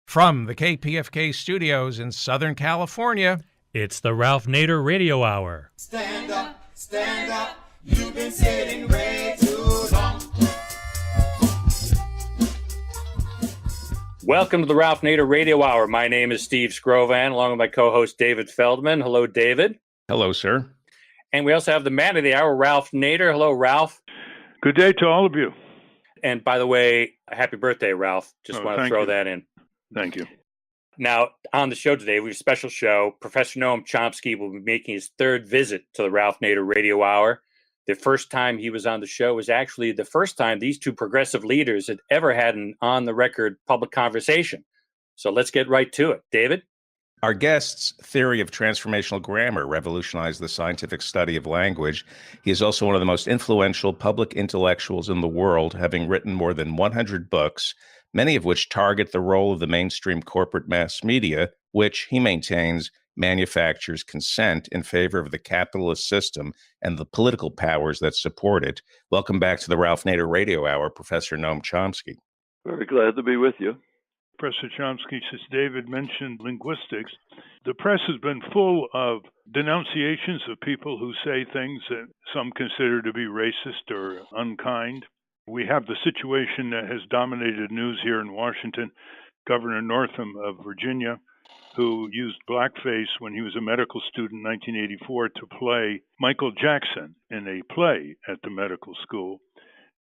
From the KPFK studios in Southern California, it's the Ralph Nader Radio Hour. Stand up, you've been sitting way too long. Welcome to the Ralph Nader Radio Hour. My name is Steve Scrovan, along with my co-host David Feldman. Hello, David. Hello, sir. And we also have the man of the hour, Ralph Nader. Hello, Ralph. Good day to all of you. And by the way, happy birthday, Ralph. Just want to throw that in. Thank you. Now, on the show today, we have a special show. Professor Noam Chomsky will be making his third visit to the Ralph Nader Radio Hour. The first time he was on the show was actually the first time these two progressive leaders had ever had an on-the-record public conversation. So let's get right to it. David? Our guest's theory of transformational grammar revolutionized the scientific study of language. He is also one of the most influential public intellectuals in the world, having written more than 100 books, many of which target the role of the mainstream corporate mass media, which, he maintains, manufactures consent in favor of the capitalist system and the political powers that support it. Welcome back to the Ralph Nader Radio Hour, Professor Noam Chomsky. Very glad to be with you. Professor Chomsky, since David mentioned linguistics, the press has been full of denunciations of people who say things that some consider to be racist or unkind. We have the situation that has dominated news here in Washington. Governor Northam of Virginia, who used blackface when he was a medical student in 1984 to play Michael Jackson in a play at the medical school.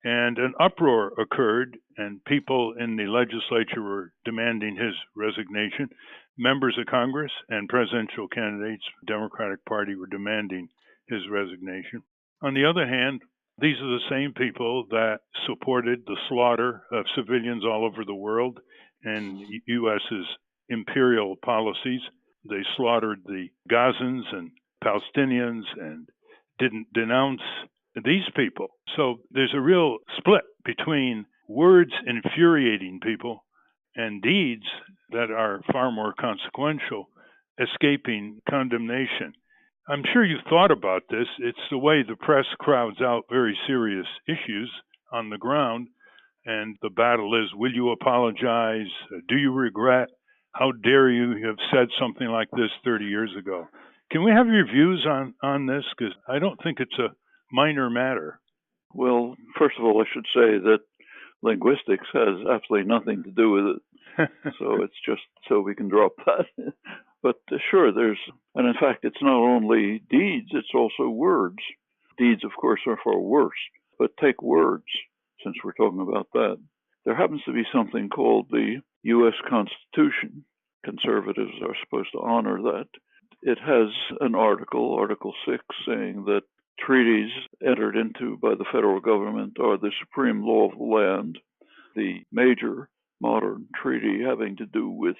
And an uproar occurred, and people in the legislature were demanding his resignation. Members of Congress and presidential candidates, Democratic Party, were demanding his resignation. On the other hand, these are the same people that supported the slaughter of civilians all over the world and U.S.'s imperial policies. They slaughtered the Gazans and Palestinians and didn't denounce these people. So there's a real split between words infuriating people and deeds that are far more consequential, escaping condemnation. I'm sure you've thought about this. It's the way the press crowds out very serious issues on the ground. And the battle is, will you apologize? Do you regret? How dare you have said something like this 30 years ago? Can we have your views on this? Because I don't think it's a minor matter. Well, first of all, I should say that linguistics has absolutely nothing to do with it. So it's just so we can drop that. But sure, and in fact, it's not only deeds, it's also words. Deeds, of course, are far worse. But take words, since we're talking about that. There happens to be something called the U.S. Constitution. Conservatives are supposed to honor that. It has an article, Article 6, saying that treaties entered into by the federal government are the supreme law of the land. The major modern treaty having to do with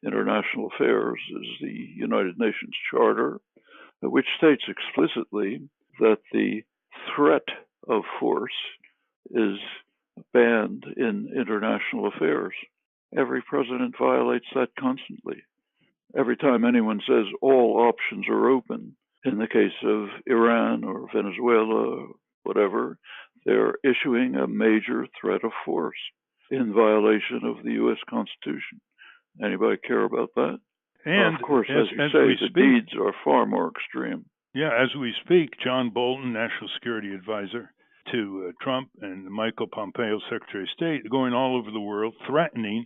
international affairs is the United Nations Charter, which states explicitly that the threat of force is banned in international affairs. Every president violates that constantly. Every time anyone says all options are open, in the case of Iran or Venezuela or whatever, they're issuing a major threat of force in violation of the U.S. Constitution. Anybody care about that? And of course, as you say, the deeds are far more extreme. Yeah, as we speak, John Bolton, National Security Advisor to Trump, and Michael Pompeo, Secretary of State, going all over the world threatening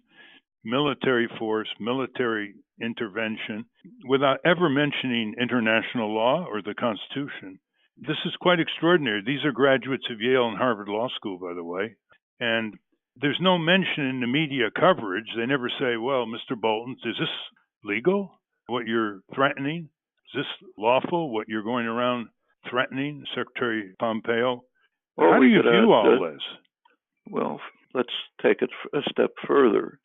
military force, military intervention, without ever mentioning international law or the Constitution. This is quite extraordinary. These are graduates of Yale and Harvard Law School, by the way, and there's no mention in the media coverage. They never say, well, Mr. Bolton, is this legal, what you're threatening? Is this lawful, what you're going around threatening, Secretary Pompeo? Well, how do you view all this? Well, let's take it a step further.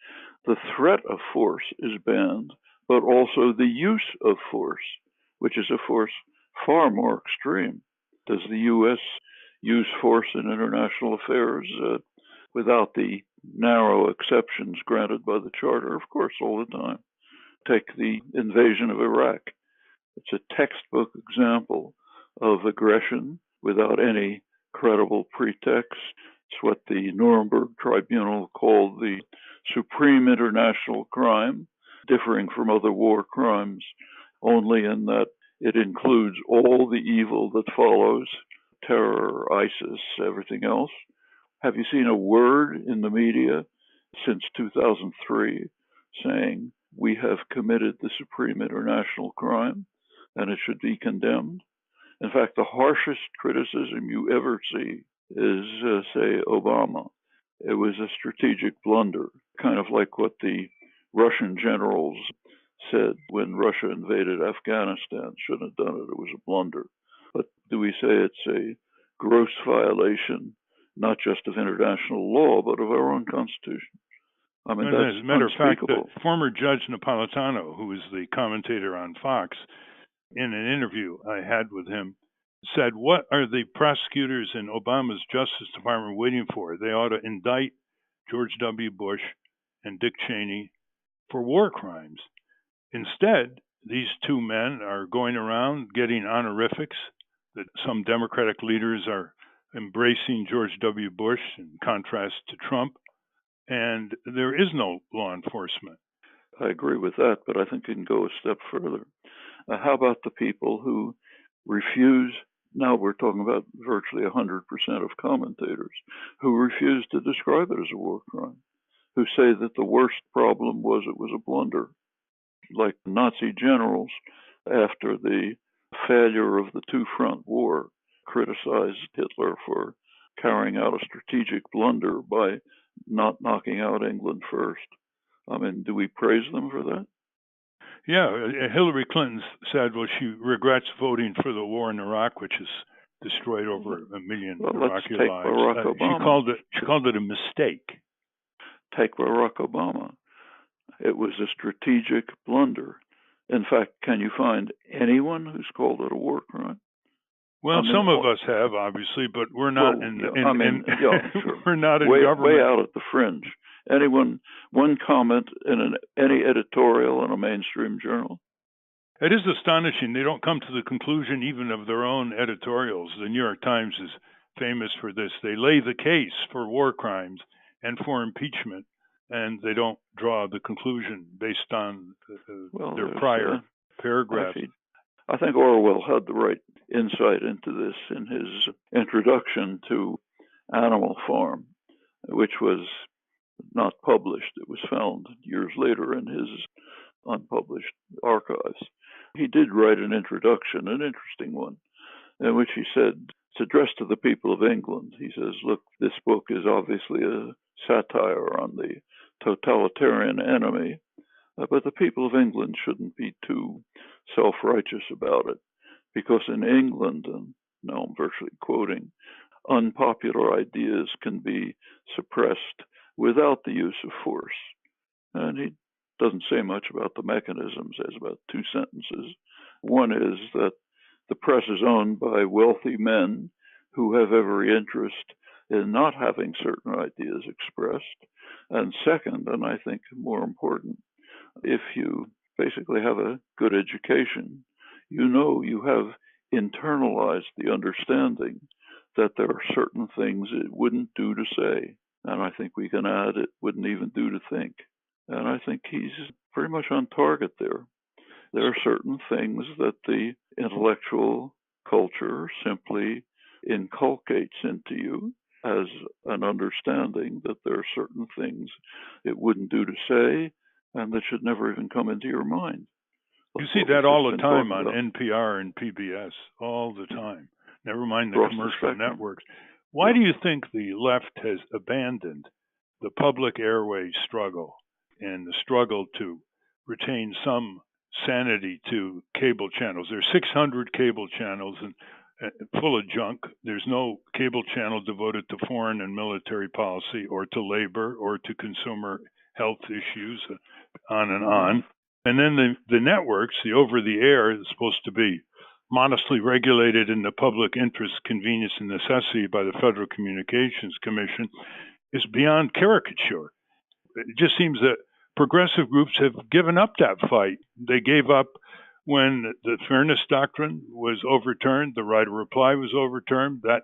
The threat of force is banned, but also the use of force, which is a force far more extreme. Does the U.S. use force in international affairs without the narrow exceptions granted by the Charter? Of course, all the time. Take the invasion of Iraq. It's a textbook example of aggression without any credible pretext. It's what the Nuremberg Tribunal called the supreme international crime, differing from other war crimes only in that it includes all the evil that follows, terror, ISIS, everything else. Have you seen a word in the media since 2003 saying we have committed the supreme international crime and it should be condemned? In fact, the harshest criticism you ever see is, say, Obama. It was a strategic blunder, kind of like what the Russian generals said when Russia invaded Afghanistan. Shouldn't have done it. It was a blunder. But do we say it's a gross violation, not just of international law, but of our own Constitution? I mean, that's as a matter of fact, the unspeakable. former Judge Napolitano, who is the commentator on Fox, in an interview I had with him, said, what are the prosecutors in Obama's Justice Department waiting for? They ought to indict George W. Bush and Dick Cheney for war crimes. Instead, these two men are going around getting honorifics that some Democratic leaders are embracing George W. Bush in contrast to Trump, and there is no law enforcement. I agree with that, but I think it can go a step further. How about the people who refuse? Now we're talking about virtually 100% of commentators who refuse to describe it as a war crime, who say that the worst problem was it was a blunder, like Nazi generals after the failure of the two-front war criticized Hitler for carrying out a strategic blunder by not knocking out England first. I mean, do we praise them for that? Yeah, Hillary Clinton said, well, she regrets voting for the war in Iraq, which has destroyed over 1 million let's Iraqi take lives. Barack Obama. She called it a mistake. Take Barack Obama. It was a strategic blunder. In fact, can you find anyone who's called it a war crime? Well, some of us have, obviously, but we're not sure. we're not in way government. Way out at the fringe. Anyone, one comment in any editorial in a mainstream journal? It is astonishing. They don't come to the conclusion even of their own editorials. The New York Times is famous for this. They lay the case for war crimes and for impeachment, and they don't draw the conclusion based on their prior paragraphs. I think Orwell had the right insight into this in his introduction to Animal Farm, which was not published. It was found years later in his unpublished archives. He did write an introduction, an interesting one, in which he said, it's addressed to the people of England. He says, look, this book is obviously a satire on the totalitarian enemy, but the people of England shouldn't be too self-righteous about it, because in England, and now I'm virtually quoting, unpopular ideas can be suppressed without the use of force. And he doesn't say much about the mechanisms. There's about 2 sentences. One is that the press is owned by wealthy men who have every interest in not having certain ideas expressed. And second, and I think more important, if you basically have a good education, you know you have internalized the understanding that there are certain things it wouldn't do to say. And I think we can add it wouldn't even do to think. And I think he's pretty much on target there. There are certain things that the intellectual culture simply inculcates into you as an understanding that there are certain things it wouldn't do to say and that should never even come into your mind. You see that all the time on NPR and PBS, all the time. Never mind the commercial networks. Why do you think the left has abandoned the public airway struggle and the struggle to retain some sanity to cable channels? There's 600 cable channels and full of junk. There's no cable channel devoted to foreign and military policy or to labor or to consumer health issues, on and on. And then the networks, the over-the-air, is supposed to be modestly regulated in the public interest, convenience, and necessity by the Federal Communications Commission, is beyond caricature. It just seems that progressive groups have given up that fight. They gave up when the Fairness Doctrine was overturned, the right of reply was overturned. That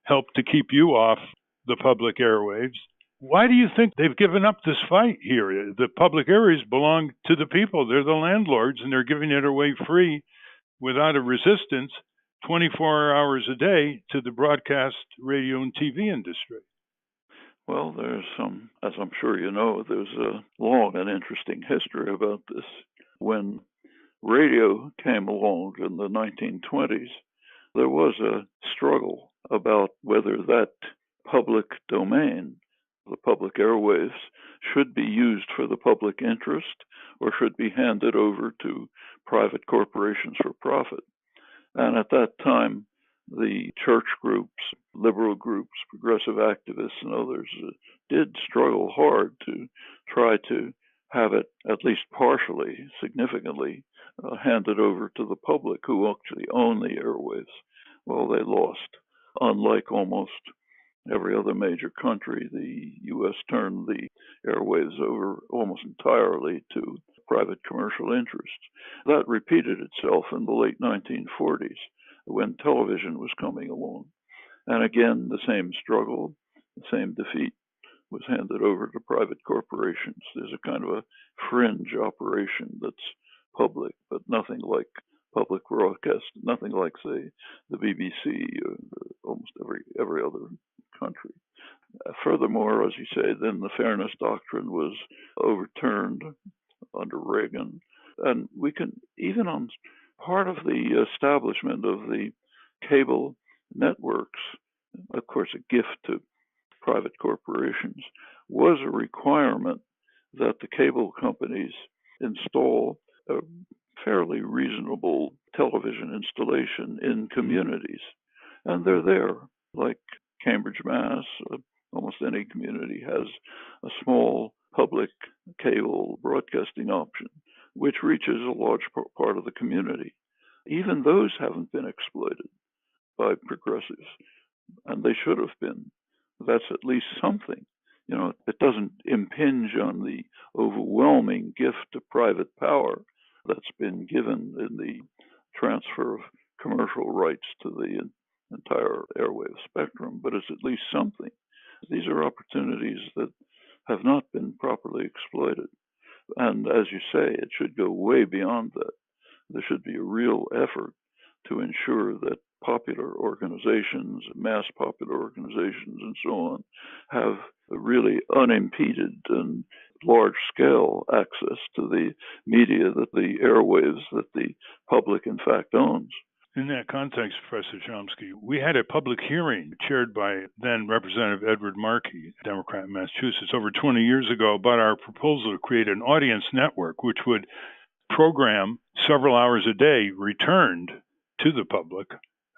helped to keep you off the public airwaves. Why do you think they've given up this fight here? The public areas belong to the people. They're the landlords, and they're giving it away free without a resistance 24 hours a day to the broadcast radio and TV industry. Well, there's some, as I'm sure you know, there's a long and interesting history about this. When radio came along in the 1920s, there was a struggle about whether that public domain, the public airwaves, should be used for the public interest or should be handed over to private corporations for profit. And at that time, the church groups, liberal groups, progressive activists, and others did struggle hard to try to have it at least partially, significantly, handed over to the public who actually own the airwaves. Well, they lost. Unlike almost every other major country, the U.S. turned the airwaves over almost entirely to private commercial interests. That repeated itself in the late 1940s when television was coming along. And again, the same struggle, the same defeat was handed over to private corporations. There's a kind of a fringe operation that's public, but nothing like public broadcast, nothing like, say, the BBC or almost every other country. Furthermore, as you say, then the fairness doctrine was overturned under Reagan. And we can, even on part of the establishment of the cable networks, of course, a gift to private corporations, was a requirement that the cable companies install a fairly reasonable television installation in communities. And they're there, like Cambridge, Mass. Almost any community has a small public cable broadcasting option, which reaches a large part of the community. Even those haven't been exploited by progressives, and they should have been. That's at least something. You know, it doesn't impinge on the overwhelming gift of private power that's been given in the transfer of commercial rights to the entire airwave spectrum, but it's at least something. These are opportunities that have not been properly exploited. And as you say, it should go way beyond that. There should be a real effort to ensure that popular organizations, mass popular organizations, and so on, have really unimpeded and large-scale access to the media that the airwaves that the public, in fact, owns. In that context, Professor Chomsky, we had a public hearing chaired by then Representative Edward Markey, Democrat in Massachusetts, over 20 years ago about our proposal to create an audience network which would program several hours a day returned to the public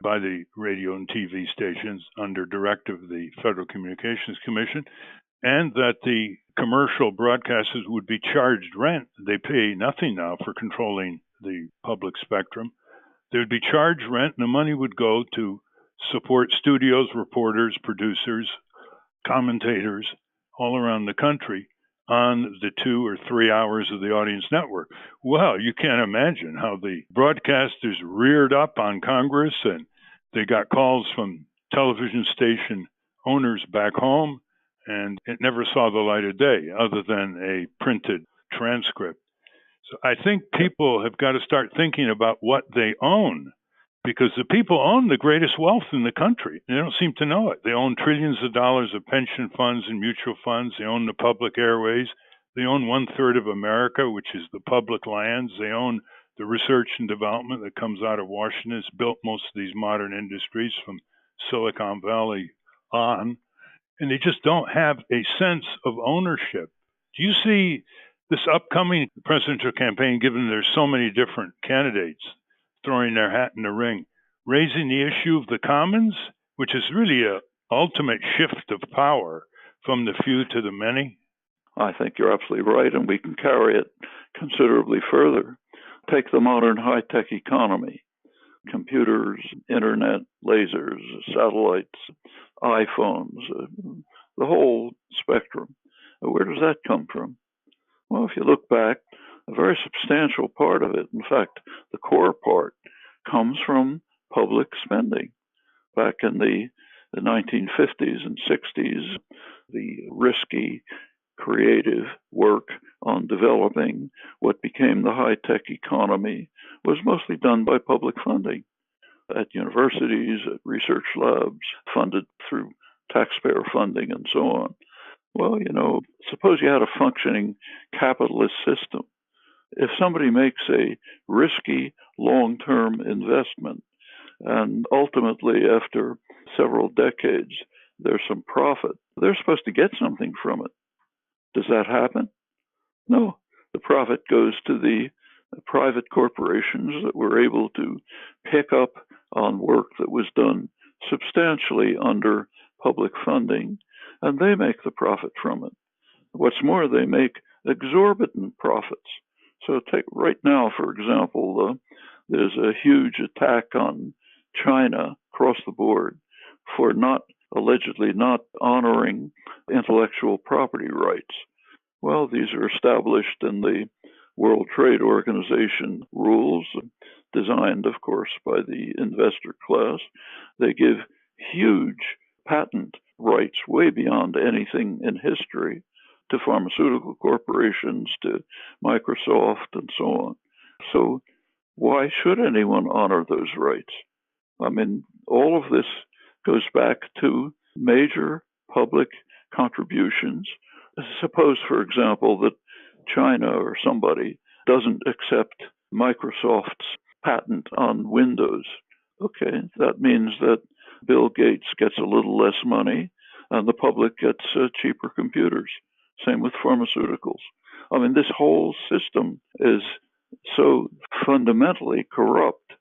by the radio and TV stations under directive of the Federal Communications Commission, and that the commercial broadcasters would be charged rent. They pay nothing now for controlling the public spectrum. They would be charged rent, and the money would go to support studios, reporters, producers, commentators all around the country on the 2 or 3 hours of the audience network. Well, you can't imagine how the broadcasters reared up on Congress, and they got calls from television station owners back home, and it never saw the light of day other than a printed transcript. So I think people have got to start thinking about what they own, because the people own the greatest wealth in the country. They don't seem to know it. They own trillions of dollars of pension funds and mutual funds. They own the public airways. They own 1/3 of America, which is the public lands. They own the research and development that comes out of Washington. It's built most of these modern industries from Silicon Valley on, and they just don't have a sense of ownership. Do you see this upcoming presidential campaign, given there's so many different candidates throwing their hat in the ring, raising the issue of the commons, which is really an ultimate shift of power from the few to the many? I think you're absolutely right, and we can carry it considerably further. Take the modern high-tech economy: computers, internet, lasers, satellites, iPhones, the whole spectrum. Where does that come from? Well, if you look back, a very substantial part of it, in fact, the core part, comes from public spending. Back in the 1950s and 60s, The risky, creative work on developing what became the high-tech economy was mostly done by public funding at universities, at research labs, funded through taxpayer funding and so on. Well, suppose you had a functioning capitalist system. If somebody makes a risky long-term investment and ultimately after several decades there's some profit, they're supposed to get something from it. Does that happen? No. The profit goes to the private corporations that were able to pick up on work that was done substantially under public funding, and they make the profit from it. What's more, they make exorbitant profits. So take right now, for example, there's a huge attack on China across the board for allegedly not honoring intellectual property rights. Well, these are established in the World Trade Organization rules, designed, of course, by the investor class. They give huge patent rights way beyond anything in history to pharmaceutical corporations, to Microsoft, and so on. So why should anyone honor those rights? I mean, all of this goes back to major public contributions. Suppose, for example, that China or somebody doesn't accept Microsoft's patent on Windows. Okay, that means that Bill Gates gets a little less money and the public gets cheaper computers. Same with pharmaceuticals. I mean, this whole system is so fundamentally corrupt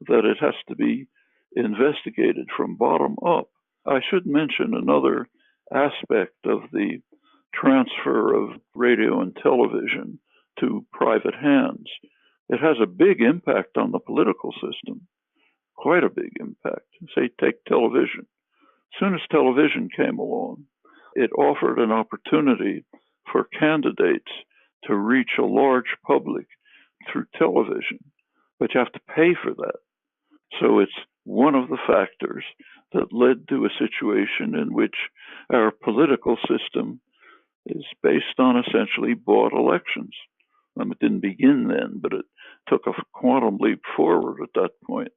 that it has to be investigated from bottom up. I should mention another aspect of the transfer of radio and television to private hands. It has a big impact on the political system, quite a big impact. Say, take television. As soon as television came along, it offered an opportunity for candidates to reach a large public through television, but you have to pay for that. So it's one of the factors that led to a situation in which our political system is based on essentially bought elections. It didn't begin then, but it took a quantum leap forward at that point.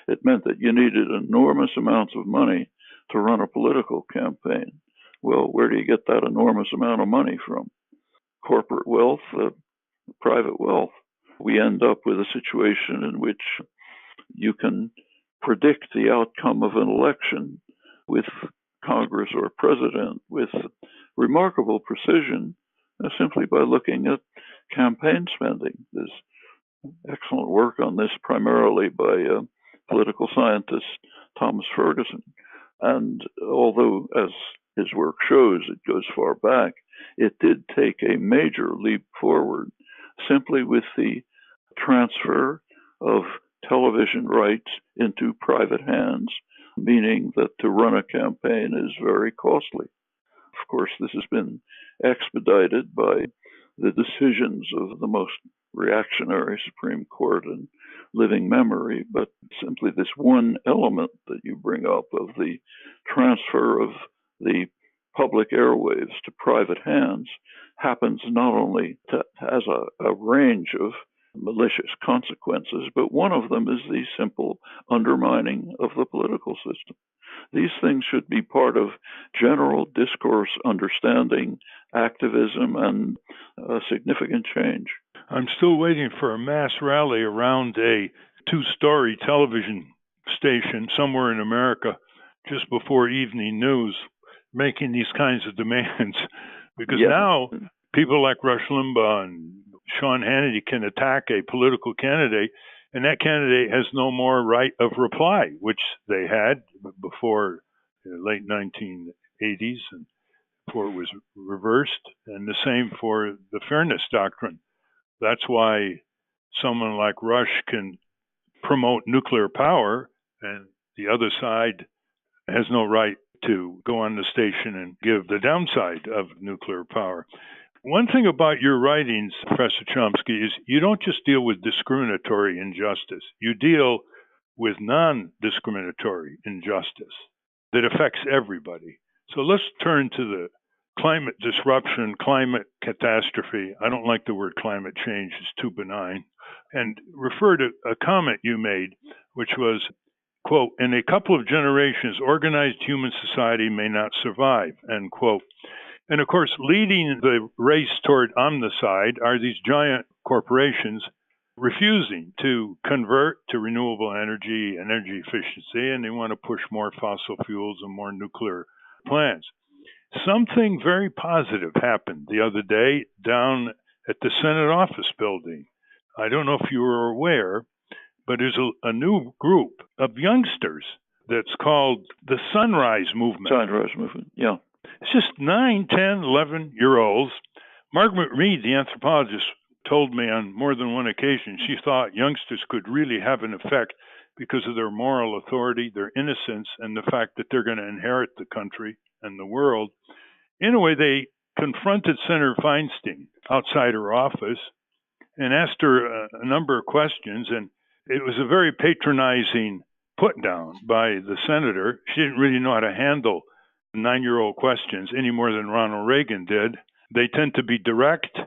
It meant that you needed enormous amounts of money to run a political campaign. Well, where do you get that enormous amount of money from? Corporate wealth, private wealth. We end up with a situation in which you can predict the outcome of an election with Congress or president with remarkable precision simply by looking at campaign spending. There's excellent work on this primarily by political scientist Thomas Ferguson. And although, as his work shows, it goes far back, it did take a major leap forward simply with the transfer of television rights into private hands, meaning that to run a campaign is very costly. Of course, this has been expedited by the decisions of the most reactionary Supreme Court in living memory, but simply this one element that you bring up of the transfer of the public airwaves to private hands happens not only has a range of malicious consequences, but one of them is the simple undermining of the political system. These things should be part of general discourse, understanding, activism, and significant change. I'm still waiting for a mass rally around a two-story television station somewhere in America just before evening news making these kinds of demands. Because now people like Rush Limbaugh and Sean Hannity can attack a political candidate, and that candidate has no more right of reply, which they had before the late 1980s and before it was reversed, and the same for the fairness doctrine. That's why someone like Rush can promote nuclear power, and the other side has no right to go on the station and give the downside of nuclear power. One thing about your writings, Professor Chomsky, is you don't just deal with discriminatory injustice. You deal with non-discriminatory injustice that affects everybody. So let's turn to the climate disruption, climate catastrophe. I don't like the word climate change, it's too benign. And refer to a comment you made, which was, quote, in a couple of generations, organized human society may not survive, end quote. And of course, leading the race toward omnicide are these giant corporations refusing to convert to renewable energy and energy efficiency, and they want to push more fossil fuels and more nuclear plants. Something very positive happened the other day down at the Senate office building. I don't know if you were aware, but there's a new group of youngsters that's called the Sunrise Movement. Sunrise Movement, yeah. It's just 9, 10, 11-year-olds. Margaret Mead, the anthropologist, told me on more than one occasion she thought youngsters could really have an effect because of their moral authority, their innocence, and the fact that they're going to inherit the country and the world. In a way, they confronted Senator Feinstein outside her office and asked her a number of questions, and it was a very patronizing put down by the senator. She didn't really know how to handle 9-year-old questions any more than Ronald Reagan did. They tend to be direct,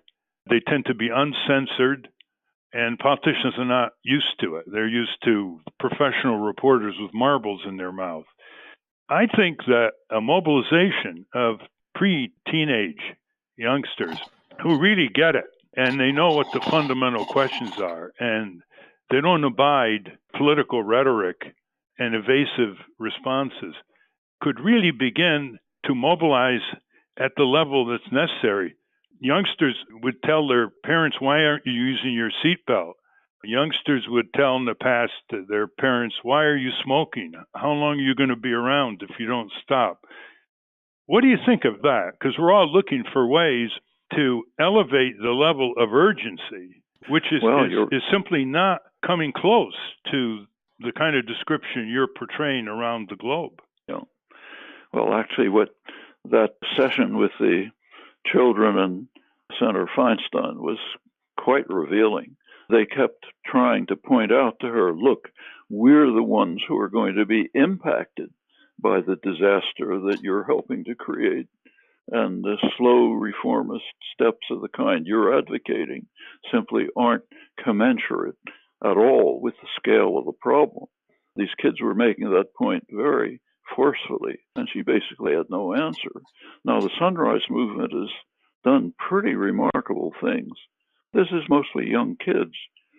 they tend to be uncensored, and politicians are not used to it. They're used to professional reporters with marbles in their mouth. I think that a mobilization of pre-teenage youngsters who really get it, and they know what the fundamental questions are, and they don't abide political rhetoric and evasive responses, could really begin to mobilize at the level that's necessary. Youngsters would tell their parents, why aren't you using your seatbelt? Youngsters would tell in the past to their parents, why are you smoking? How long are you going to be around if you don't stop? What do you think of that? Because we're all looking for ways to elevate the level of urgency, which is simply not coming close to the kind of description you're portraying around the globe. Yeah. Well, actually, what that session with the children and Senator Feinstein was quite revealing. They kept trying to point out to her, look, we're the ones who are going to be impacted by the disaster that you're helping to create. And the slow reformist steps of the kind you're advocating simply aren't commensurate at all with the scale of the problem. These kids were making that point very forcefully, and she basically had no answer. Now, the Sunrise Movement has done pretty remarkable things. This is mostly young kids.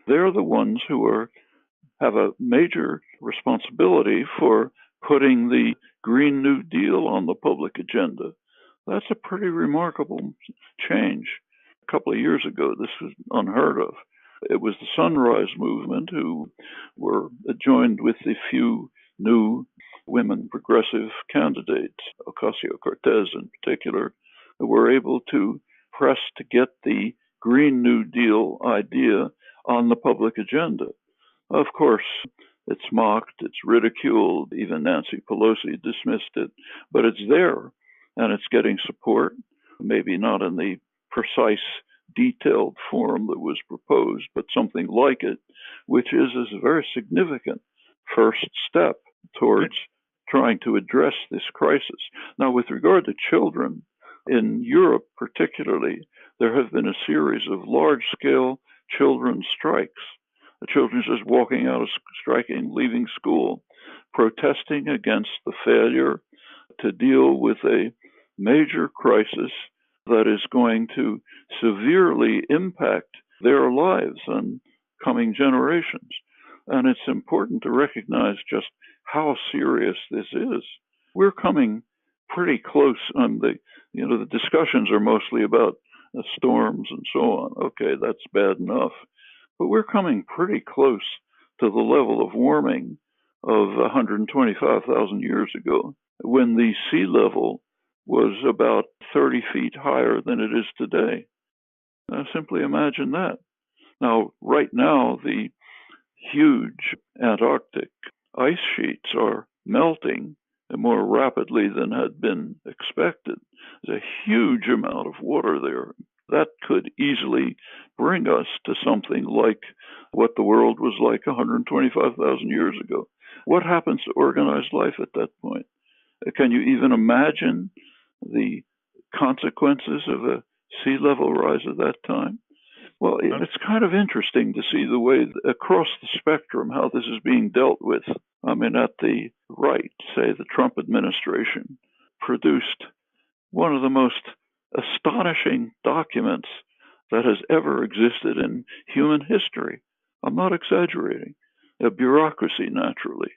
They're the ones who have a major responsibility for putting the Green New Deal on the public agenda. That's a pretty remarkable change. A couple of years ago, this was unheard of. It was the Sunrise Movement who were joined with the few new women progressive candidates, Ocasio-Cortez in particular, who were able to press to get the Green New Deal idea on the public agenda. Of course, it's mocked, it's ridiculed, even Nancy Pelosi dismissed it, but it's there, and it's getting support, maybe not in the precise, detailed form that was proposed, but something like it, which is a very significant first step towards trying to address this crisis. Now, with regard to children, in Europe particularly, there have been a series of large-scale children's strikes. The children just walking out of striking, leaving school, protesting against the failure to deal with a major crisis that is going to severely impact their lives and coming generations. And it's important to recognize just how serious this is. We're coming pretty close on the discussions are mostly about storms and so on. Okay, that's bad enough. But we're coming pretty close to the level of warming of 125,000 years ago, when the sea level was about 30 feet higher than it is today. Simply imagine that. Now, right now, the huge Antarctic ice sheets are melting more rapidly than had been expected. There's a huge amount of water there. That could easily bring us to something like what the world was like 125,000 years ago. What happens to organized life at that point? Can you even imagine the consequences of a sea level rise at that time? Well, it's kind of interesting to see the way across the spectrum how this is being dealt with. I mean, at the right, say the Trump administration produced one of the most astonishing documents that has ever existed in human history. I'm not exaggerating. A bureaucracy, naturally.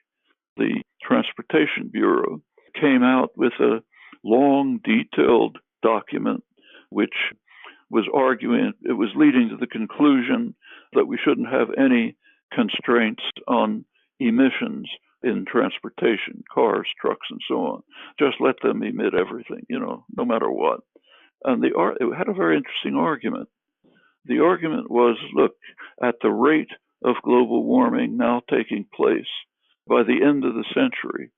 The Transportation Bureau came out with a long, detailed document which was arguing, it was leading to the conclusion that we shouldn't have any constraints on emissions in transportation, cars, trucks, and so on. Just let them emit everything, no matter what. And it had a very interesting argument. The argument was, look, at the rate of global warming now taking place, by the end of the century,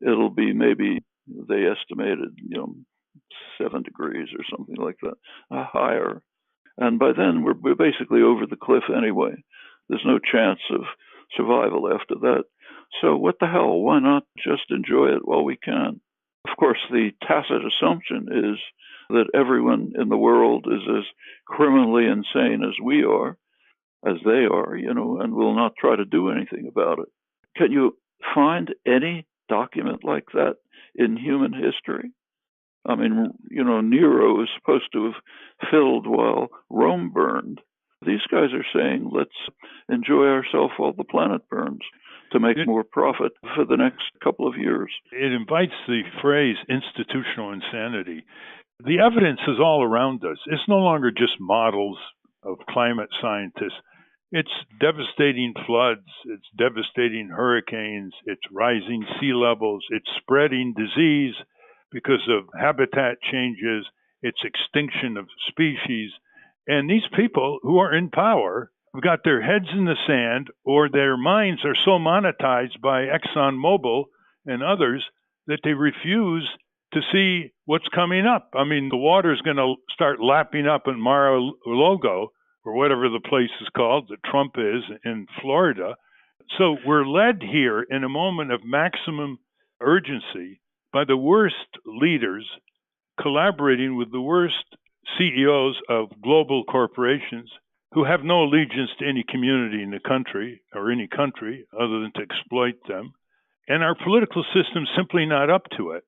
it'll be maybe, they estimated, 7 degrees or something like that, higher. And by then, we're basically over the cliff anyway. There's no chance of survival after that. So what the hell? Why not just enjoy it while we can? Of course, the tacit assumption is that everyone in the world is as criminally insane as we are, as they are, and will not try to do anything about it. Can you find any document like that in human history? I mean, Nero is supposed to have filled while Rome burned. These guys are saying, let's enjoy ourselves while the planet burns to make more profit for the next couple of years. It invites the phrase institutional insanity. The evidence is all around us. It's no longer just models of climate scientists. It's devastating floods, it's devastating hurricanes, it's rising sea levels, it's spreading disease because of habitat changes, it's extinction of species. And these people who are in power have got their heads in the sand, or their minds are so monetized by ExxonMobil and others that they refuse to see what's coming up. I mean, the water is going to start lapping up in Mar-a-Lago, or whatever the place is called that Trump is in Florida. So we're led here in a moment of maximum urgency by the worst leaders collaborating with the worst CEOs of global corporations who have no allegiance to any community in the country or any country other than to exploit them. And our political system's simply not up to it.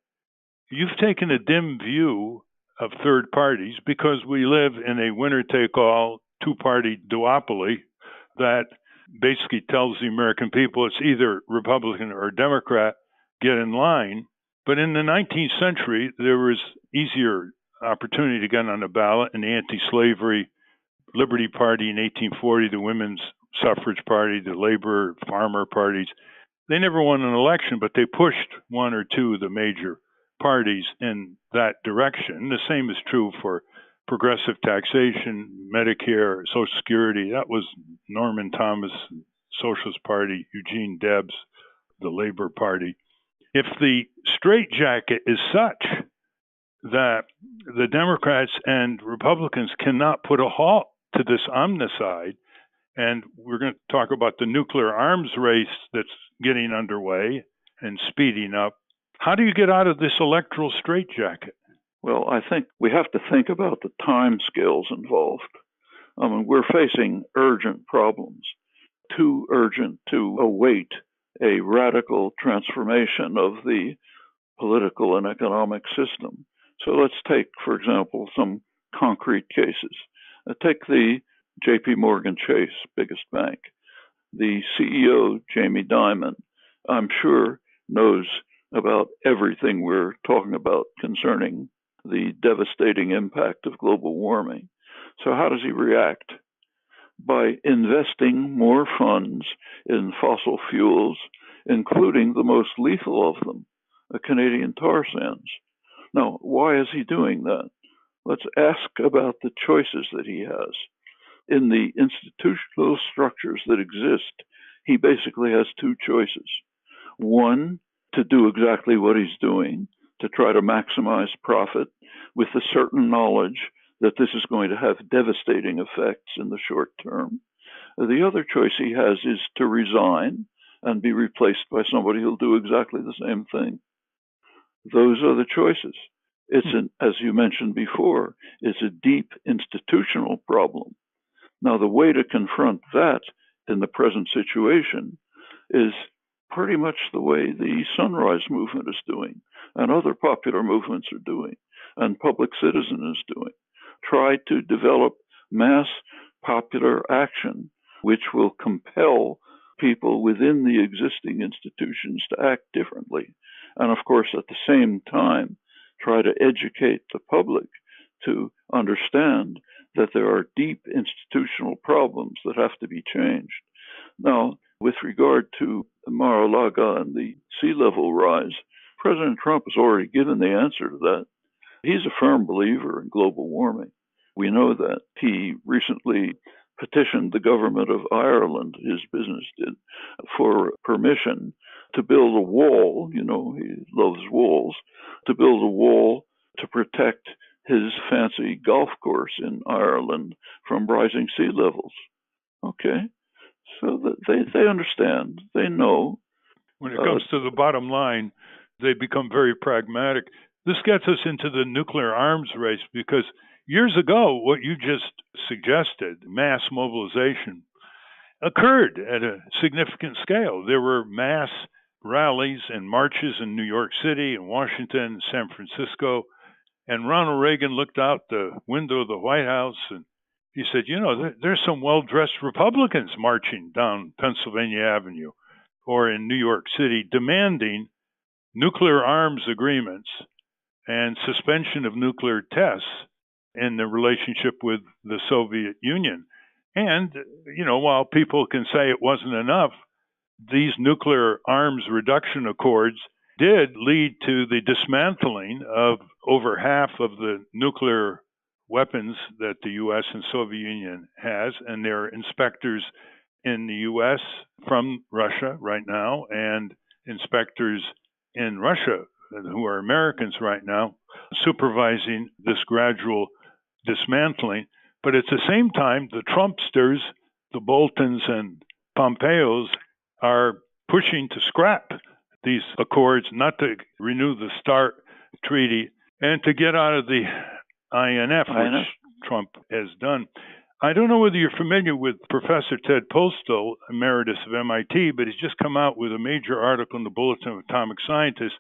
You've taken a dim view of third parties because we live in a winner-take-all two-party duopoly that basically tells the American people it's either Republican or Democrat, get in line. But in the 19th century, there was easier opportunity to get on the ballot in the anti-slavery Liberty Party in 1840, the Women's Suffrage Party, the Labor Farmer parties. They never won an election, but they pushed one or two of the major parties in that direction. The same is true for progressive taxation, Medicare, Social Security. That was Norman Thomas, Socialist Party, Eugene Debs, the Labor Party. If the straitjacket is such that the Democrats and Republicans cannot put a halt to this omnicide, and we're going to talk about the nuclear arms race that's getting underway and speeding up, how do you get out of this electoral straitjacket? Well, I think we have to think about the time scales involved. I mean, we're facing urgent problems, too urgent to await a radical transformation of the political and economic system. So let's take, for example, some concrete cases. Take the J.P. Morgan Chase, biggest bank. The CEO, Jamie Dimon, I'm sure knows about everything we're talking about concerning the devastating impact of global warming. So how does he react? By investing more funds in fossil fuels, including the most lethal of them, the Canadian tar sands. Now, why is he doing that? Let's ask about the choices that he has. In the institutional structures that exist, he basically has two choices. One, to do exactly what he's doing, to try to maximize profit with the certain knowledge that this is going to have devastating effects in the short term. The other choice he has is to resign and be replaced by somebody who'll do exactly the same thing. Those are the choices. As you mentioned before, it's a deep institutional problem. Now, the way to confront that in the present situation is pretty much the way the Sunrise Movement is doing, and other popular movements are doing, and Public Citizen is doing. Try to develop mass popular action which will compel people within the existing institutions to act differently. And of course, at the same time, try to educate the public to understand that there are deep institutional problems that have to be changed. Now, with regard to Mar-a-Lago and the sea level rise, President Trump has already given the answer to that. He's a firm believer in global warming. We know that. He recently petitioned the government of Ireland, his business did, for permission to build a wall. You know, he loves walls, to build a wall to protect his fancy golf course in Ireland from rising sea levels. Okay, so that they understand, they know. When it comes to the bottom line, they become very pragmatic. This gets us into the nuclear arms race because years ago, what you just suggested, mass mobilization, occurred at a significant scale. There were mass rallies and marches in New York City and Washington and San Francisco. And Ronald Reagan looked out the window of the White House and he said, you know, there's some well-dressed Republicans marching down Pennsylvania Avenue or in New York City demanding nuclear arms agreements and suspension of nuclear tests in the relationship with the Soviet Union. And, you know, while people can say it wasn't enough, these nuclear arms reduction accords did lead to the dismantling of over half of the nuclear weapons that the U.S. and Soviet Union has, and there are inspectors in the U.S. from Russia right now, and inspectors in Russia who are Americans right now, supervising this gradual dismantling. But at the same time, the Trumpsters, the Boltons and Pompeos, are pushing to scrap these accords, not to renew the START treaty, and to get out of the INF, which Trump has done. I don't know whether you're familiar with Professor Ted Postol, emeritus of MIT, but he's just come out with a major article in the Bulletin of Atomic Scientists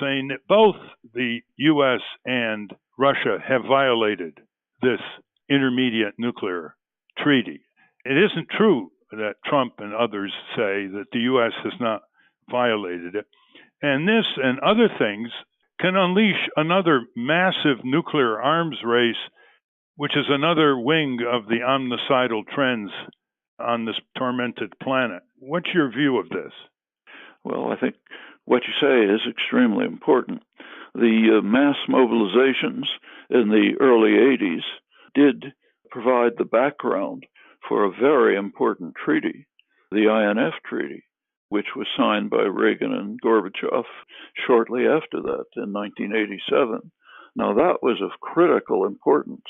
saying that both the U.S. and Russia have violated this intermediate nuclear treaty. It isn't true that Trump and others say that the U.S. has not violated it. And this and other things can unleash another massive nuclear arms race, which is another wing of the omnicidal trends on this tormented planet. What's your view of this? Well, I think what you say is extremely important. The mass mobilizations in the early 80s did provide the background for a very important treaty, the INF Treaty, which was signed by Reagan and Gorbachev shortly after that in 1987. Now, that was of critical importance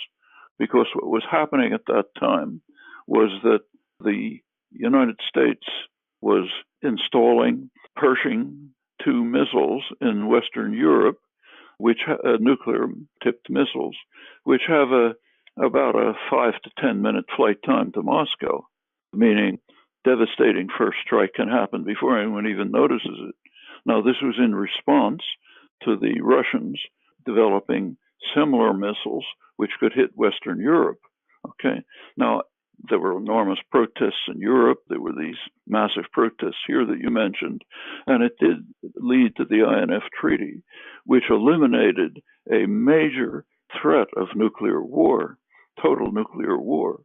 because what was happening at that time was that the United States was installing Pershing II missiles in Western Europe, which nuclear-tipped missiles, which have about a 5 to 10 minute flight time to Moscow, meaning devastating first strike can happen before anyone even notices it. Now, this was in response to the Russians developing similar missiles which could hit Western Europe. Okay. Now, there were enormous protests in Europe. There were these massive protests here that you mentioned, and it did lead to the INF Treaty, which eliminated a major threat of nuclear war, total nuclear war.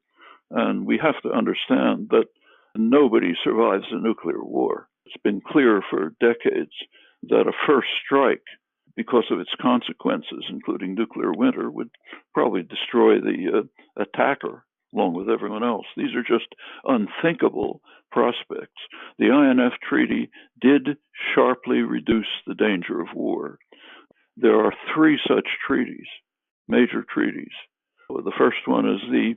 And we have to understand that nobody survives a nuclear war. It's been clear for decades that a first strike, because of its consequences, including nuclear winter, would probably destroy the attacker along with everyone else. These are just unthinkable prospects. The INF Treaty did sharply reduce the danger of war. There are 3 such treaties, major treaties. The first one is the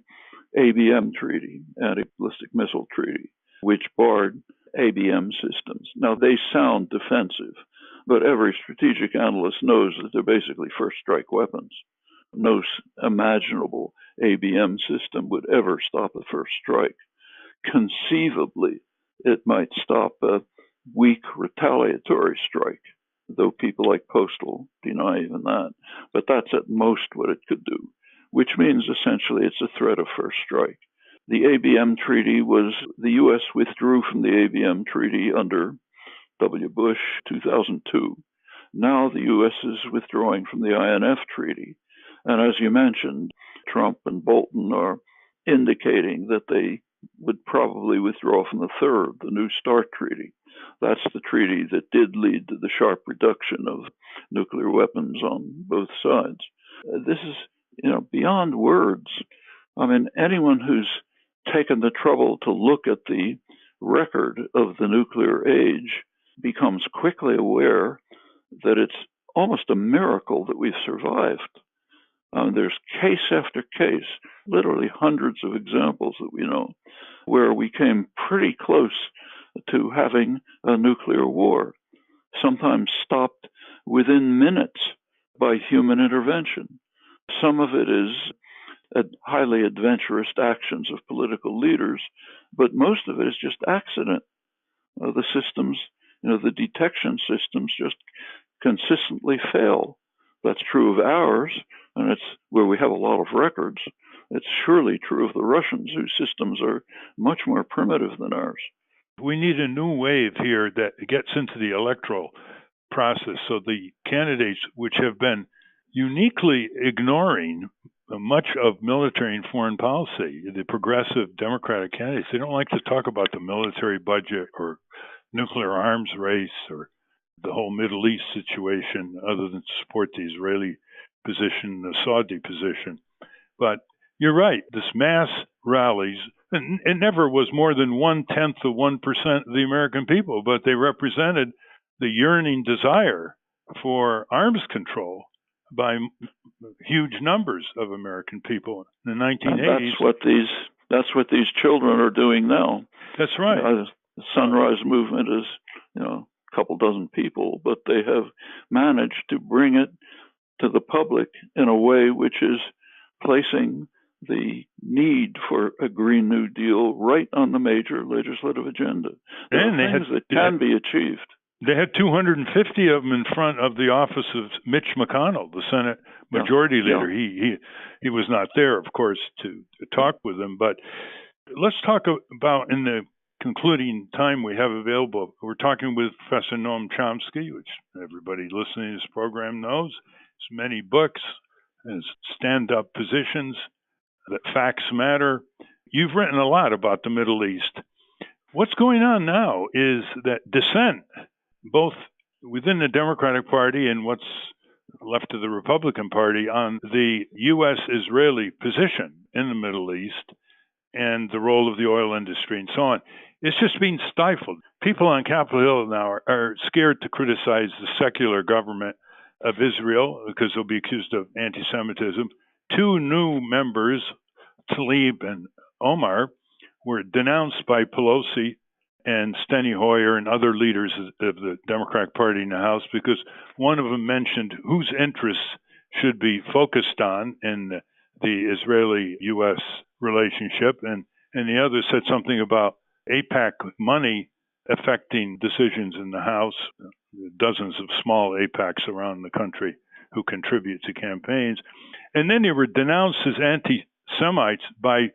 ABM Treaty, Anti-Ballistic Missile Treaty, which barred ABM systems. Now, they sound defensive, But every strategic analyst knows that they're basically first strike weapons. No imaginable ABM system would ever stop a first strike. Conceivably, it might stop a weak retaliatory strike, though people like Postal deny even that. But that's at most what it could do, which means essentially it's a threat of first strike. The ABM treaty the U.S. withdrew from the ABM treaty under W. Bush, 2002. Now the U.S. is withdrawing from the INF treaty. And as you mentioned, Trump and Bolton are indicating that they would probably withdraw from the third, the New START treaty. That's the treaty that did lead to the sharp reduction of nuclear weapons on both sides. This is, beyond words. I mean, anyone who's taken the trouble to look at the record of the nuclear age becomes quickly aware that it's almost a miracle that we've survived. There's case after case, literally hundreds of examples that we know, where we came pretty close to having a nuclear war, sometimes stopped within minutes by human intervention. Some of it is highly adventurous actions of political leaders, but most of it is just accident. The systems, the detection systems just consistently fail. That's true of ours, and it's where we have a lot of records. It's surely true of the Russians, whose systems are much more primitive than ours. We need a new wave here that gets into the electoral process. So the candidates which have been uniquely ignoring much of military and foreign policy, the progressive Democratic candidates, they don't like to talk about the military budget or nuclear arms race or the whole Middle East situation, other than to support the Israeli position, the Saudi position. But you're right, this mass rallies, and it never was more than 1/10 of 1% of the American people, but they represented the yearning desire for arms control by huge numbers of American people in the 1980s. And that's what these children are doing now. That's right. The Sunrise Movement is, a couple dozen people, but they have managed to bring it to the public in a way which is placing the need for a Green New Deal right on the major legislative agenda. There are things that can be achieved. They had 250 of them in front of the office of Mitch McConnell, the Senate Majority Leader. Yeah. He was not there, of course, to talk with them. But let's talk about, in the concluding time we have available, we're talking with Professor Noam Chomsky, which everybody listening to this program knows. His many books, his stand-up positions, that facts matter. You've written a lot about the Middle East. What's going on now is that dissent, both within the Democratic Party and what's left of the Republican Party, on the U.S.-Israeli position in the Middle East and the role of the oil industry and so on. It's just being stifled. People on Capitol Hill now are scared to criticize the secular government of Israel because they'll be accused of anti-Semitism. Two new members, Tlaib and Omar, were denounced by Pelosi and Steny Hoyer and other leaders of the Democratic Party in the House because one of them mentioned whose interests should be focused on in the Israeli-U.S. relationship, and the other said something about AIPAC money affecting decisions in the House, dozens of small AIPACs around the country who contribute to campaigns. And then they were denounced as anti-Semites by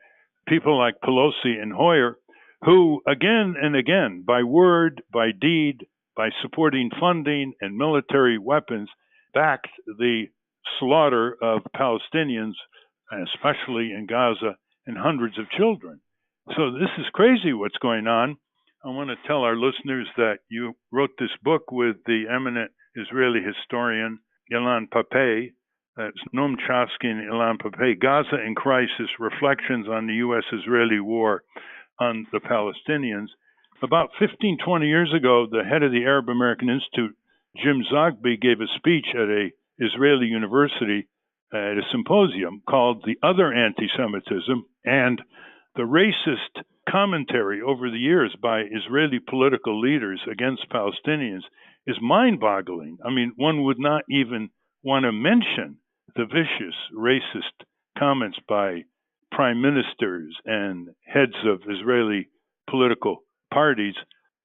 people like Pelosi and Hoyer, who again and again, by word, by deed, by supporting funding and military weapons, backed the slaughter of Palestinians, especially in Gaza, and hundreds of children. So this is crazy what's going on. I want to tell our listeners that you wrote this book with the eminent Israeli historian Ilan Pappé. That's Noam Chomsky and Ilan Pappé, Gaza in Crisis, Reflections on the U.S.-Israeli War on the Palestinians. About 15-20 years ago, the head of the Arab American Institute, Jim Zogby, gave a speech at a Israeli university at a symposium called The Other Anti-Semitism, and the racist commentary over the years by Israeli political leaders against Palestinians is mind-boggling. I mean, one would not even want to mention the vicious, racist comments by prime ministers and heads of Israeli political parties,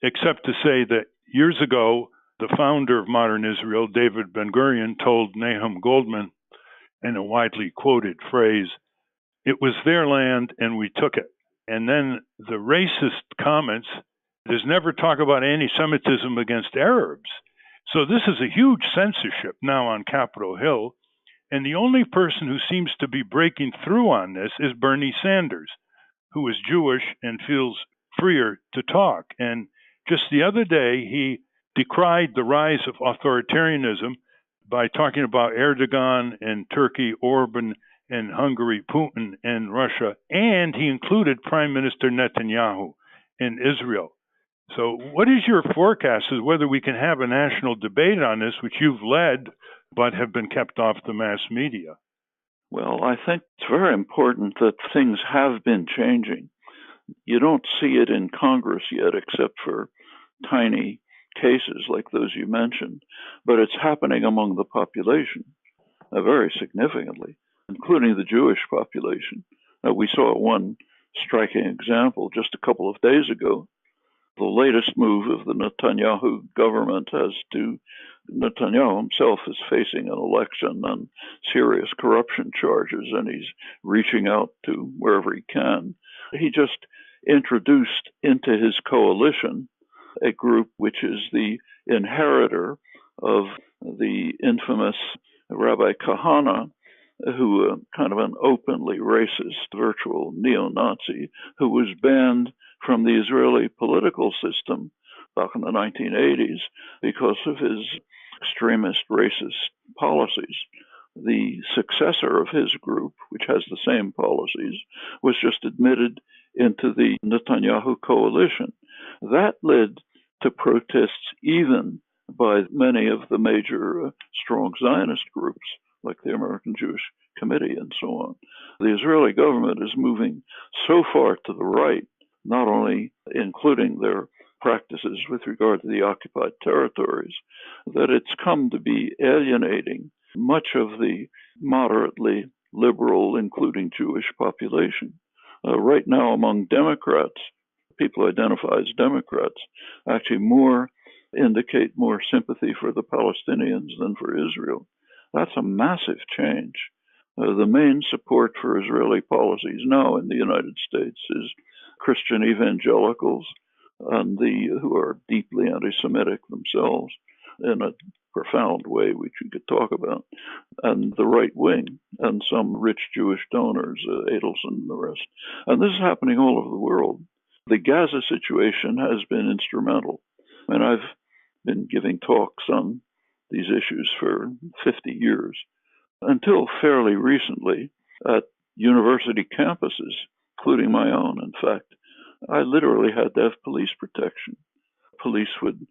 except to say that years ago, the founder of modern Israel, David Ben-Gurion, told Nahum Goldman in a widely quoted phrase, "It was their land and we took it." And then the racist comments, there's never talk about anti-Semitism against Arabs. So this is a huge censorship now on Capitol Hill. And the only person who seems to be breaking through on this is Bernie Sanders, who is Jewish and feels freer to talk. And just the other day, he decried the rise of authoritarianism by talking about Erdogan and Turkey, Orban and Hungary, Putin and Russia, and he included Prime Minister Netanyahu in Israel. So what is your forecast as whether we can have a national debate on this, which you've led, but have been kept off the mass media? Well, I think it's very important that things have been changing. You don't see it in Congress yet, except for tiny cases like those you mentioned, but it's happening among the population very significantly, including the Jewish population. We saw one striking example just a couple of days ago. The latest move of the Netanyahu government as to Netanyahu himself is facing an election on serious corruption charges, and he's reaching out to wherever he can. He just introduced into his coalition a group which is the inheritor of the infamous Rabbi Kahana, who kind of an openly racist virtual neo-Nazi who was banned from the Israeli political system back in the 1980s because of his extremist racist policies. The successor of his group, which has the same policies, was just admitted into the Netanyahu coalition. That led to protests even by many of the major strong Zionist groups, like the American Jewish Committee and so on. The Israeli government is moving so far to the right, not only including their practices with regard to the occupied territories, that it's come to be alienating much of the moderately liberal, including Jewish population. Right now, among Democrats, people who identify as Democrats actually indicate more sympathy for the Palestinians than for Israel. That's a massive change. The main support for Israeli policies now in the United States is Christian evangelicals and who are deeply anti-Semitic themselves in a profound way, which we could talk about, and the right wing and some rich Jewish donors, Adelson and the rest. And this is happening all over the world. The Gaza situation has been instrumental. And I've been giving talks on these issues for 50 years, until fairly recently at university campuses, including my own, in fact. I literally had to have police protection. Police would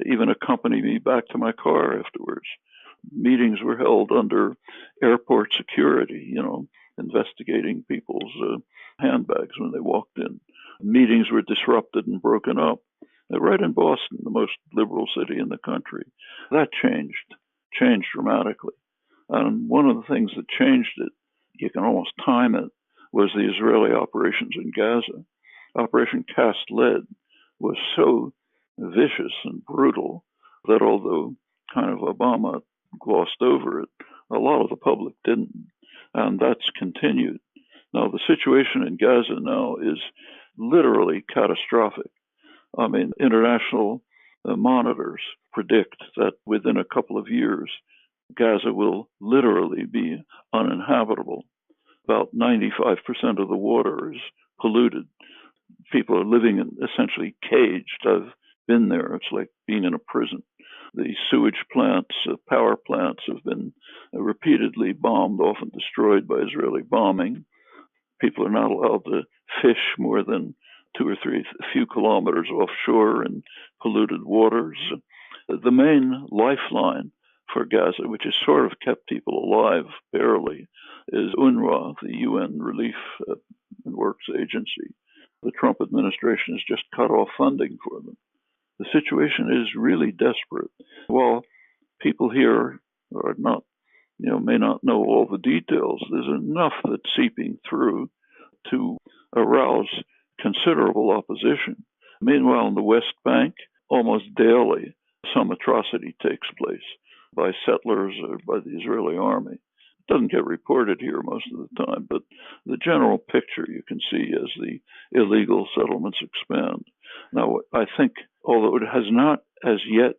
even accompany me back to my car afterwards. Meetings were held under airport security, investigating people's handbags when they walked in. Meetings were disrupted and broken up. Right in Boston, the most liberal city in the country. That changed dramatically. And one of the things that changed it, you can almost time it, was the Israeli operations in Gaza. Operation Cast Lead was so vicious and brutal that although kind of Obama glossed over it, a lot of the public didn't. And that's continued. Now, the situation in Gaza now is literally catastrophic. I mean, international monitors predict that within a couple of years, Gaza will literally be uninhabitable. About 95% of the water is polluted. People are living essentially caged. I've been there. It's like being in a prison. The sewage plants, power plants have been repeatedly bombed, often destroyed by Israeli bombing. People are not allowed to fish more than a few kilometers offshore in polluted waters. The main lifeline for Gaza, which has sort of kept people alive barely, is UNRWA, the UN Relief and Works Agency. The Trump administration has just cut off funding for them. The situation is really desperate. While people here are not, may not know all the details, there's enough that's seeping through to arouse considerable opposition. Meanwhile, in the West Bank, almost daily, some atrocity takes place by settlers or by the Israeli army. It doesn't get reported here most of the time, but the general picture you can see as the illegal settlements expand. Now, I think, although it has not as yet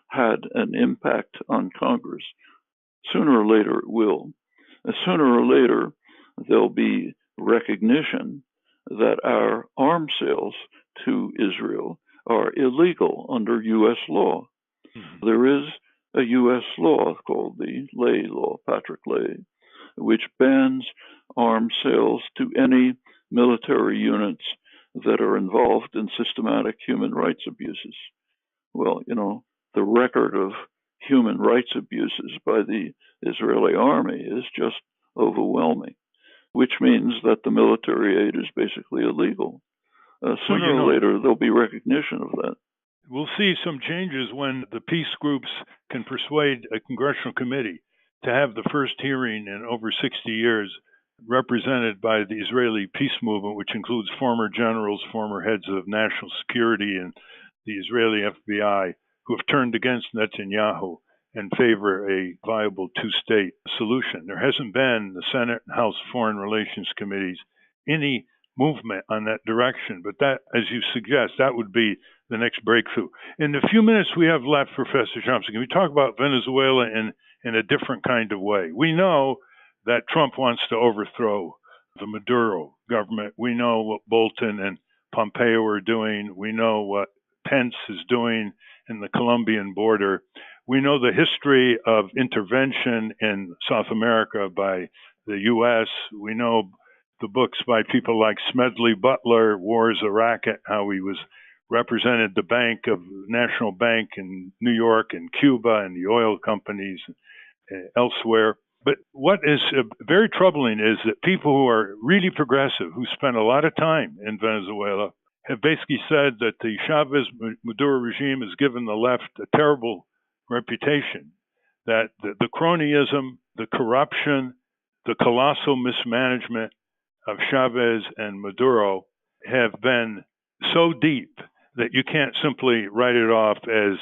had an impact on Congress, sooner or later it will. And sooner or later, there'll be recognition that our arms sales to Israel are illegal under U.S. law. There is a U.S. law called the Lay Law, Patrick Lay, which bans arms sales to any military units that are involved in systematic human rights abuses. Well, the record of human rights abuses by the Israeli army is just overwhelming, which means that the military aid is basically illegal. Sooner or later, there'll be recognition of that. We'll see some changes when the peace groups can persuade a congressional committee to have the first hearing in over 60 years represented by the Israeli peace movement, which includes former generals, former heads of national security, and the Israeli FBI, who have turned against Netanyahu and favor a viable two-state solution. There hasn't been in the Senate and House Foreign Relations Committees any movement on that direction, but that, as you suggest, that would be the next breakthrough. In the few minutes we have left, Professor Chomsky, can we talk about Venezuela in a different kind of way? We know that Trump wants to overthrow the Maduro government. We know what Bolton and Pompeo are doing. We know what Pence is doing in the Colombian border. We know the history of intervention in South America by the U.S. We know the books by people like Smedley Butler, Wars of Racket, how he was represented the National Bank in New York and Cuba and the oil companies elsewhere. But what is very troubling is that people who are really progressive, who spend a lot of time in Venezuela, have basically said that the Chavez-Maduro regime has given the left a terrible reputation, that the cronyism, the corruption, the colossal mismanagement of Chavez and Maduro have been so deep that you can't simply write it off as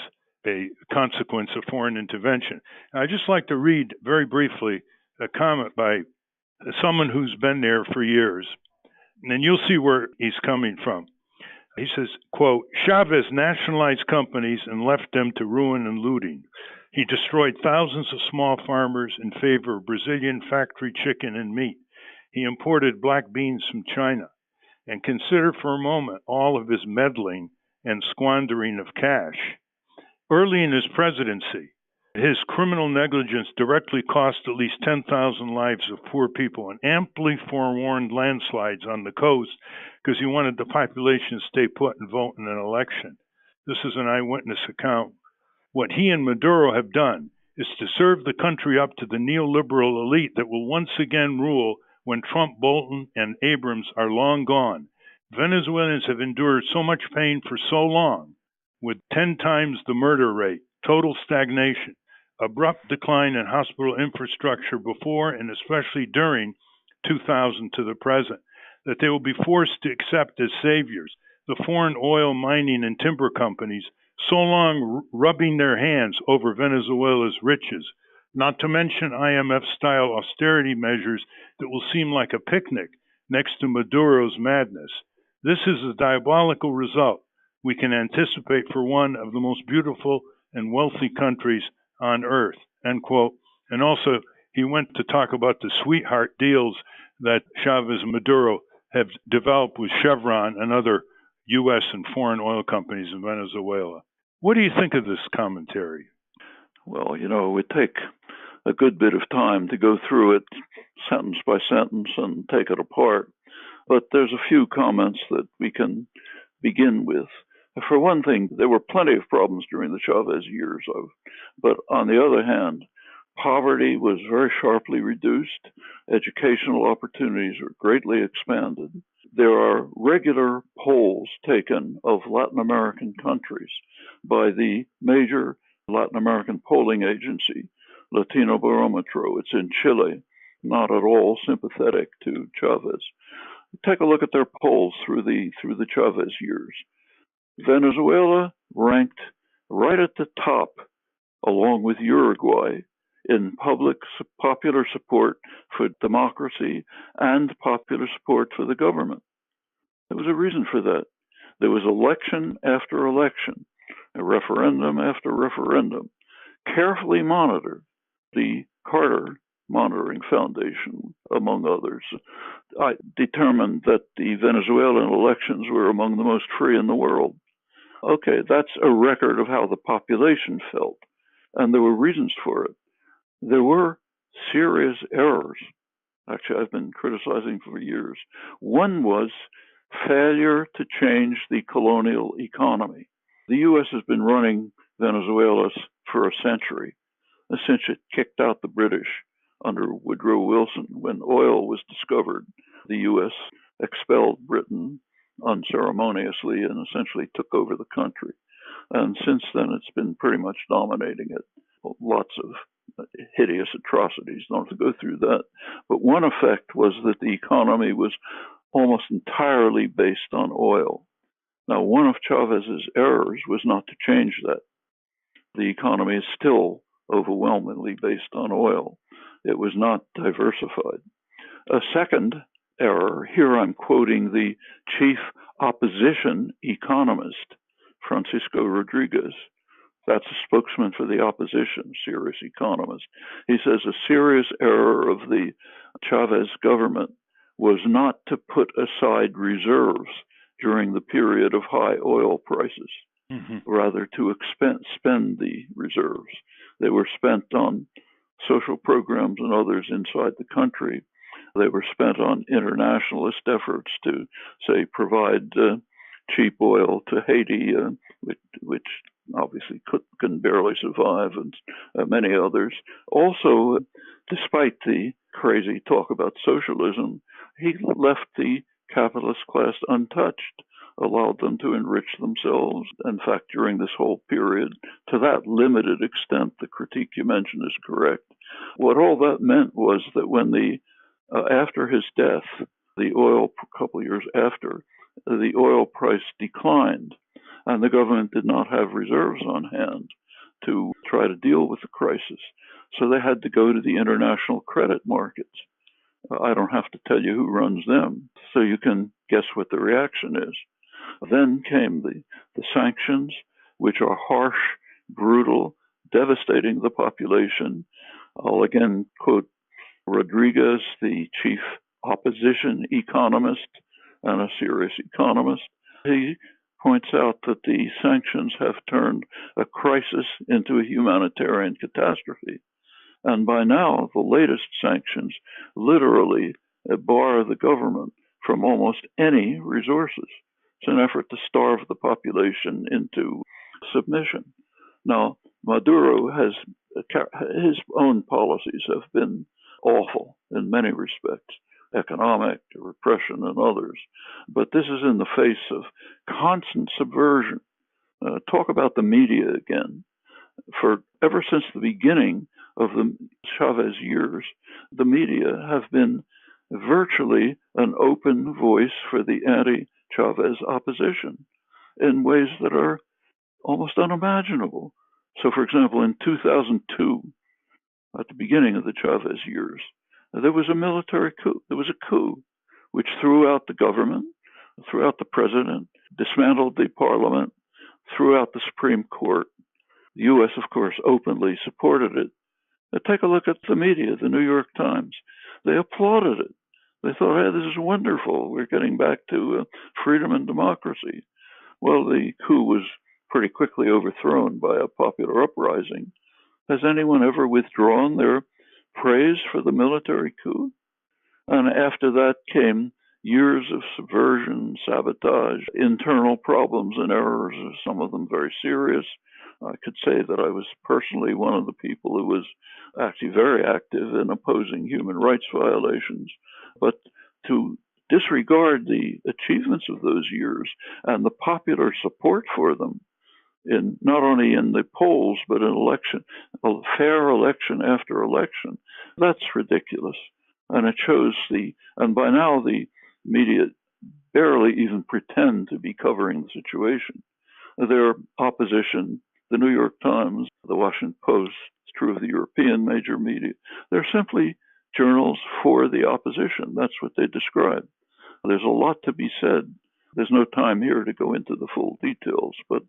a consequence of foreign intervention. I'd just like to read very briefly a comment by someone who's been there for years, and you'll see where he's coming from. He says, quote, Chavez nationalized companies and left them to ruin and looting. He destroyed thousands of small farmers in favor of Brazilian factory chicken and meat. He imported black beans from China. And consider for a moment all of his meddling and squandering of cash. Early in his presidency, his criminal negligence directly cost at least 10,000 lives of poor people and amply forewarned landslides on the coast because he wanted the population to stay put and vote in an election. This is an eyewitness account. What he and Maduro have done is to serve the country up to the neoliberal elite that will once again rule when Trump, Bolton, and Abrams are long gone. Venezuelans have endured so much pain for so long, with 10 times the murder rate, total stagnation, abrupt decline in hospital infrastructure before and especially during 2000 to the present, that they will be forced to accept as saviors the foreign oil mining and timber companies so long rubbing their hands over Venezuela's riches, not to mention IMF-style austerity measures that will seem like a picnic next to Maduro's madness. This is a diabolical result we can anticipate for one of the most beautiful and wealthy countries on earth, end quote. And also, he went to talk about the sweetheart deals that Chavez and Maduro have developed with Chevron and other U.S. and foreign oil companies in Venezuela. What do you think of this commentary? Well, it would take a good bit of time to go through it sentence by sentence and take it apart. But there's a few comments that we can begin with. For one thing, there were plenty of problems during the Chavez years, but on the other hand, poverty was very sharply reduced, educational opportunities were greatly expanded, There are regular polls taken of Latin American countries by the major Latin American polling agency, Latino Barometro. It's in Chile, not at all sympathetic to Chavez. Take a look at their polls through the Chavez years. Venezuela ranked right at the top, along with Uruguay, in popular support for democracy and popular support for the government. There was a reason for that. There was election after election, a referendum after referendum, carefully monitored. The Carter Monitoring Foundation, among others, determined that the Venezuelan elections were among the most free in the world. Okay, that's a record of how the population felt, and there were reasons for it. There were serious errors. Actually, I've been criticizing for years. One was failure to change the colonial economy. The U.S. has been running Venezuela for a century, since it kicked out the British under Woodrow Wilson. When oil was discovered, the U.S. expelled Britain unceremoniously and essentially took over the country. And since then, it's been pretty much dominating it. Lots of hideous atrocities. Don't have to go through that. But one effect was that the economy was almost entirely based on oil. Now, one of Chavez's errors was not to change that. The economy is still overwhelmingly based on oil. It was not diversified. A second error, here I'm quoting the chief opposition economist, Francisco Rodriguez. That's a spokesman for the opposition, serious economist. He says a serious error of the Chavez government was not to put aside reserves during the period of high oil prices, rather to spend the reserves. They were spent on social programs and others inside the country. They were spent on internationalist efforts to, say, provide cheap oil to Haiti, which obviously can barely survive, and many others. Also, despite the crazy talk about socialism, he left the capitalist class untouched, allowed them to enrich themselves. In fact, during this whole period, to that limited extent, the critique you mentioned is correct. What all that meant was that when after his death, a couple of years after, the oil price declined, and the government did not have reserves on hand to try to deal with the crisis. So they had to go to the international credit markets. I don't have to tell you who runs them, so you can guess what the reaction is. Then came the sanctions, which are harsh, brutal, devastating the population. I'll again quote Rodriguez, the chief opposition economist and a serious economist. He points out that the sanctions have turned a crisis into a humanitarian catastrophe. And by now, the latest sanctions literally bar the government from almost any resources. It's an effort to starve the population into submission. Now, Maduro his own policies have been awful in many respects, economic, repression, and others. But this is in the face of constant subversion. Talk about the media again. Ever since the beginning of the Chavez years, the media have been virtually an open voice for the anti-Chavez opposition in ways that are almost unimaginable. So, for example, in 2002, at the beginning of the Chavez years, there was a military coup. There was a coup which threw out the government, threw out the president, dismantled the parliament, threw out the Supreme Court. The U.S., of course, openly supported it. Now, take a look at the media, the New York Times. They applauded it. They thought, hey, this is wonderful. We're getting back to freedom and democracy. Well, the coup was pretty quickly overthrown by a popular uprising. Has anyone ever withdrawn their praise for the military coup? And after that came years of subversion, sabotage, internal problems and errors, some of them very serious. I could say that I was personally one of the people who was actually very active in opposing human rights violations. But to disregard the achievements of those years and the popular support for them in not only in the polls but in election, a fair election after election. That's ridiculous. And it shows and by now the media barely even pretend to be covering the situation. Their opposition, the New York Times, the Washington Post, it's true of the European major media, they're simply journals for the opposition. That's what they describe. There's a lot to be said. There's no time here to go into the full details, but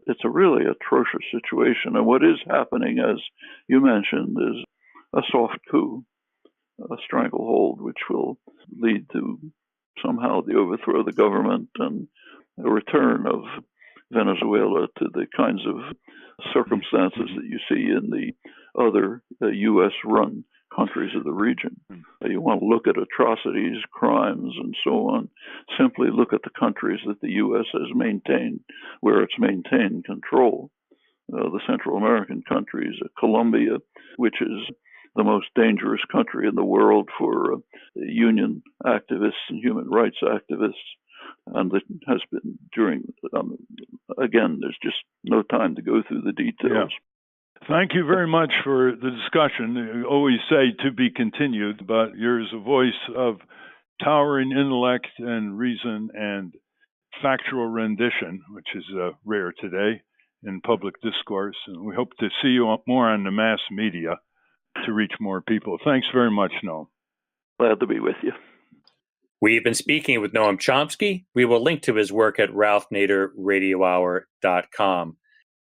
it's a really atrocious situation. And what is happening, as you mentioned, is a soft coup, a stranglehold, which will lead to somehow the overthrow of the government and a return of Venezuela to the kinds of circumstances that you see in the other U.S.-run countries of the region. You want to look at atrocities, crimes, and so on. Simply look at the countries that the U.S. has maintained, where it's maintained control. The Central American countries, Colombia, which is the most dangerous country in the world for union activists and human rights activists. And it has been during, again, there's just no time to go through the details. Yeah. Thank you very much for the discussion. You always say to be continued, but yours a voice of towering intellect and reason and factual rendition, which is rare today in public discourse. And we hope to see you more on the mass media to reach more people. Thanks very much, Noam. Glad to be with you. We've been speaking with Noam Chomsky. We will link to his work at ralphnaderradiohour.com.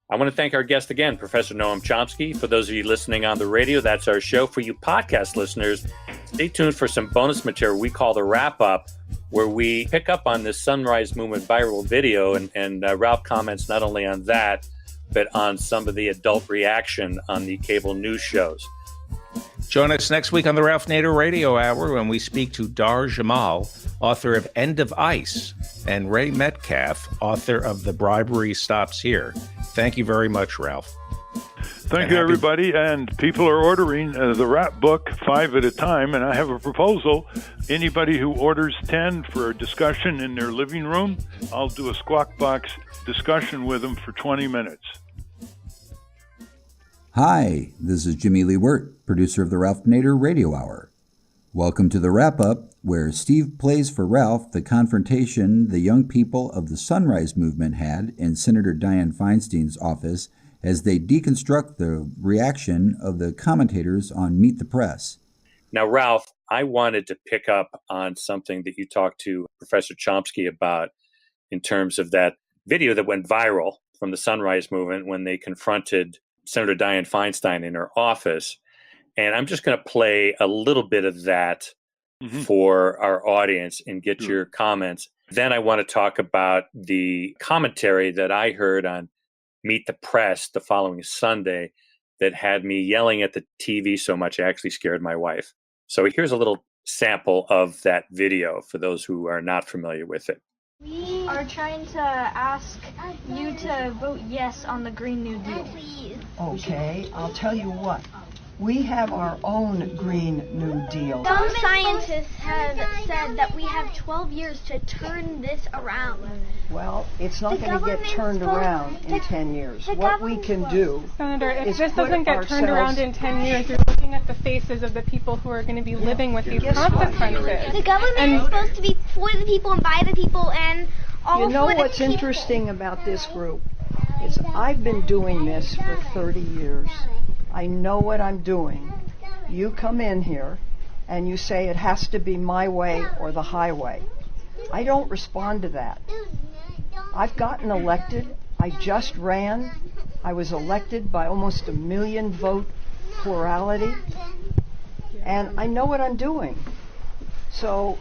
I want to thank our guest again, Professor Noam Chomsky. For those of you listening on the radio, that's our show. For you podcast listeners, stay tuned for some bonus material we call the wrap-up, where we pick up on this Sunrise Movement viral video, and Ralph comments not only on that, but on some of the adult reaction on the cable news shows. Join us next week on the Ralph Nader Radio Hour when we speak to Dar Jamal, author of End of Ice, and Ray Metcalf, author of The Bribery Stops Here. Thank you very much, Ralph. Thank you, everybody. And people are ordering the rap book 5 at a time. And I have a proposal. Anybody who orders 10 for a discussion in their living room, I'll do a Squawk Box discussion with them for 20 minutes. Hi, this is Jimmy Lee Wirt, producer of the Ralph Nader Radio Hour. Welcome to the wrap-up, where Steve plays for Ralph the confrontation the young people of the Sunrise Movement had in Senator Dianne Feinstein's office as they deconstruct the reaction of the commentators on Meet the Press. Now, Ralph, I wanted to pick up on something that you talked to Professor Chomsky about in terms of that video that went viral from the Sunrise Movement when they confronted Senator Dianne Feinstein in her office. And I'm just going to play a little bit of that for our audience and get your comments. Then I want to talk about the commentary that I heard on Meet the Press the following Sunday that had me yelling at the TV so much I actually scared my wife. So here's a little sample of that video for those who are not familiar with it. We are trying to ask you to vote yes on the Green New Deal. Okay, I'll tell you what. We have our own Green New Deal. Some scientists have said that we have 12 years to turn this around. Well, it's not going to get turned around in 10 years. What we can do, Senator, if this doesn't get turned around in 10 years, you're looking at the faces of the people who are going to be living with these consequences. The government is supposed to be for the people and by the people and all for the people. You know what's interesting about this group is I've been doing this for 30 years. I know what I'm doing. You come in here and you say it has to be my way or the highway. I don't respond to that. I've gotten elected. I just ran. I was elected by almost 1 million vote plurality. And I know what I'm doing. So,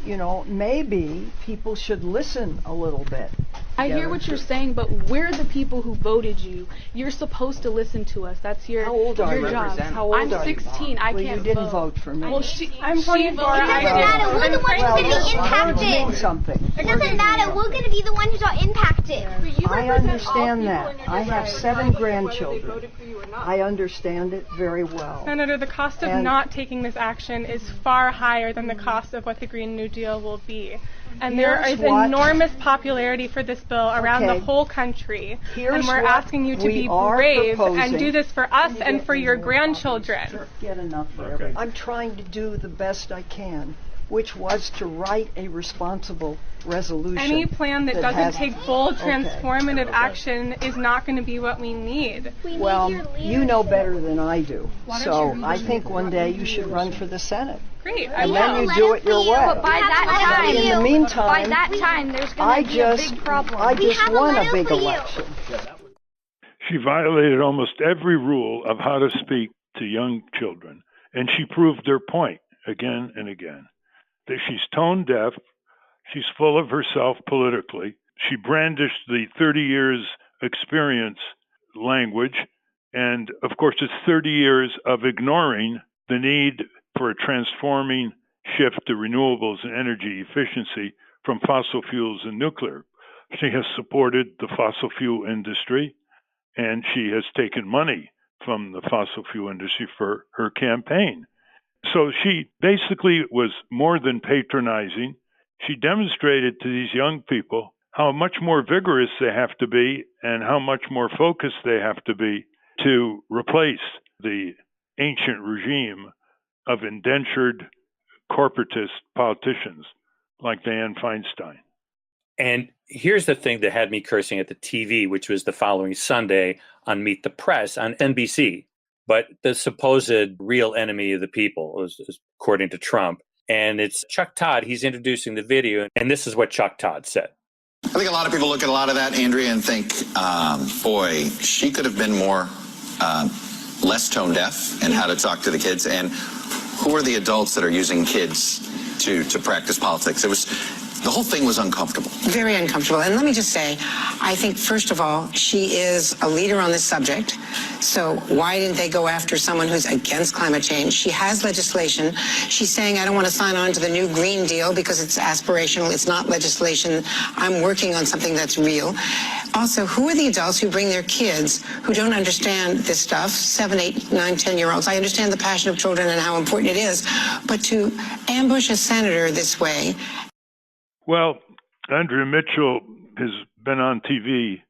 maybe people should listen a little bit. I hear what you're saying, but we're the people who voted you. You're supposed to listen to us. That's your How old are you? job. How old I'm are you? 16. I Well, can't you didn't vote for me. Well, I'm 24. It doesn't matter. We're the ones who's going to be impacted. Something. It doesn't matter. We're going to be the ones who are impacted. I understand that. I have 7 grandchildren. I understand it very well. Senator, the cost of not taking this action is far higher than the cost of what the Green New Deal will be. And there is enormous popularity for this bill around the whole country. And we're asking you to be brave and do this for us and for your grandchildren. Get enough for everyone. I'm trying to do the best I can, which was to write a responsible resolution. Any plan that doesn't take bold, transformative action is not going to be what we need. Well, you know better than I do. So I think one day you should run for the Senate. Great. And then you do it your way. But by that time, in the meantime, there's going to be a big problem. I just won a big election. She violated almost every rule of how to speak to young children, and she proved her point again and again. That she's tone deaf, she's full of herself politically. She brandished the 30 years experience language, and of course it's 30 years of ignoring the need for a transforming shift to renewables and energy efficiency from fossil fuels and nuclear. She has supported the fossil fuel industry, and she has taken money from the fossil fuel industry for her campaign. So she basically was more than patronizing. She demonstrated to these young people how much more vigorous they have to be and how much more focused they have to be to replace the ancient regime of indentured corporatist politicians like Dianne Feinstein. And here's the thing that had me cursing at the TV, which was the following Sunday on Meet the Press on NBC. But the supposed real enemy of the people, according to Trump. And it's Chuck Todd. He's introducing the video. And this is what Chuck Todd said. I think a lot of people look at a lot of that, Andrea, and think, boy, she could have been more less tone deaf in how to talk to the kids. And who are the adults that are using kids to practice politics? The whole thing was uncomfortable. Very uncomfortable. And let me just say, I think, first of all, she is a leader on this subject. So why didn't they go after someone who's against climate change? She has legislation. She's saying, I don't want to sign on to the new Green Deal because it's aspirational. It's not legislation. I'm working on something that's real. Also, who are the adults who bring their kids who don't understand this stuff, 7, 8, 9, 10-year-olds? I understand the passion of children and how important it is, but to ambush a senator this way. Well, Andrea Mitchell has been on TV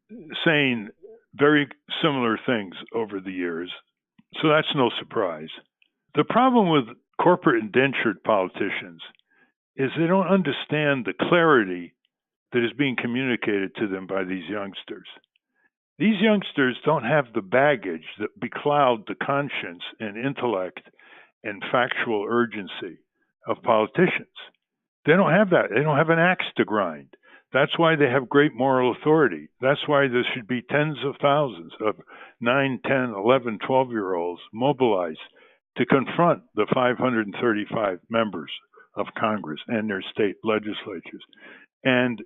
saying very similar things over the years, so that's no surprise. The problem with corporate indentured politicians is they don't understand the clarity that is being communicated to them by these youngsters. These youngsters don't have the baggage that becloud the conscience and intellect and factual urgency of politicians. They don't have that. They don't have an axe to grind. That's why they have great moral authority. That's why there should be tens of thousands of 9, 10, 11, 12-year-olds mobilized to confront the 535 members of Congress and their state legislatures. And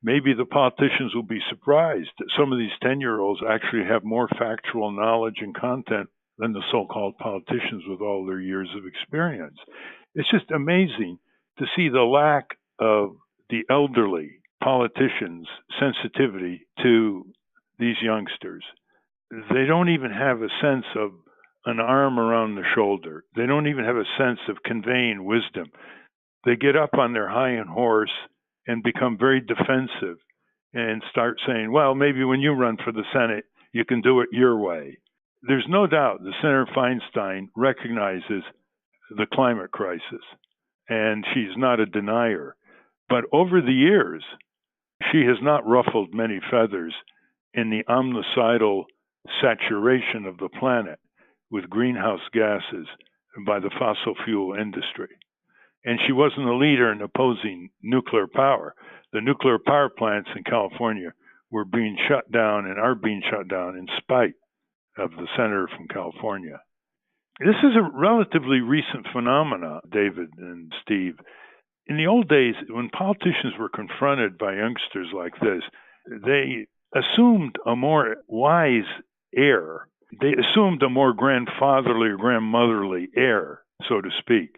maybe the politicians will be surprised that some of these 10-year-olds actually have more factual knowledge and content than the so-called politicians with all their years of experience. It's just amazing to see the lack of the elderly politicians' sensitivity to these youngsters. They don't even have a sense of an arm around the shoulder. They don't even have a sense of conveying wisdom. They get up on their hind horse and become very defensive and start saying, well, maybe when you run for the Senate, you can do it your way. There's no doubt that Senator Feinstein recognizes the climate crisis, and she's not a denier. But over the years, she has not ruffled many feathers in the omnicidal saturation of the planet with greenhouse gases by the fossil fuel industry. And she wasn't a leader in opposing nuclear power. The nuclear power plants in California were being shut down and are being shut down in spite of the senator from California. This is a relatively recent phenomenon, David and Steve. In the old days, when politicians were confronted by youngsters like this, they assumed a more wise heir. They assumed a more grandfatherly or grandmotherly heir, so to speak.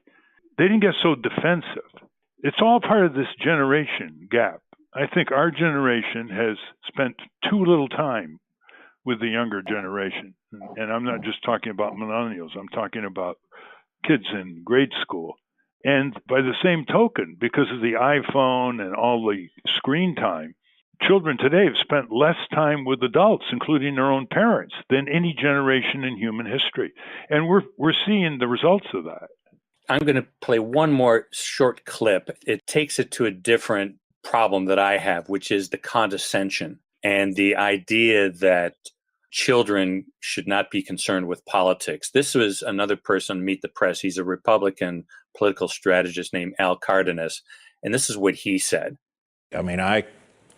They didn't get so defensive. It's all part of this generation gap. I think our generation has spent too little time with the younger generation. And I'm not just talking about millennials. I'm talking about kids in grade school. And by the same token, because of the iPhone and all the screen time, children today have spent less time with adults, including their own parents, than any generation in human history. And we're seeing the results of that. I'm going to play one more short clip. It takes it to a different problem that I have, which is the condescension and the idea that children should not be concerned with politics. This was another person, Meet the Press. He's a Republican political strategist named Al Cardenas. And this is what he said. I mean, I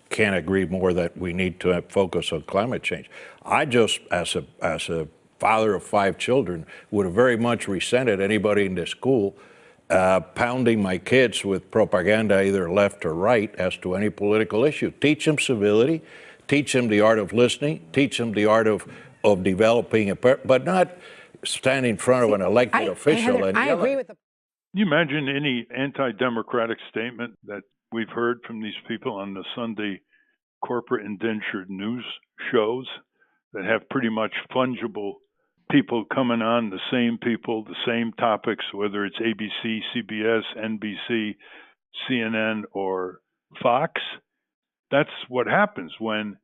can't agree more that we need to focus on climate change. I just, as a father of 5 children, would have very much resented anybody in the school pounding my kids with propaganda, either left or right, as to any political issue. Teach them civility, teach them the art of listening, teach them the art of developing but not stand in front of an elected official and I yell agree at with the. Can you imagine any anti-democratic statement that we've heard from these people on the Sunday corporate indentured news shows that have pretty much fungible people coming on, the same people, the same topics, whether it's ABC, CBS, NBC, CNN, or Fox? That's what happens when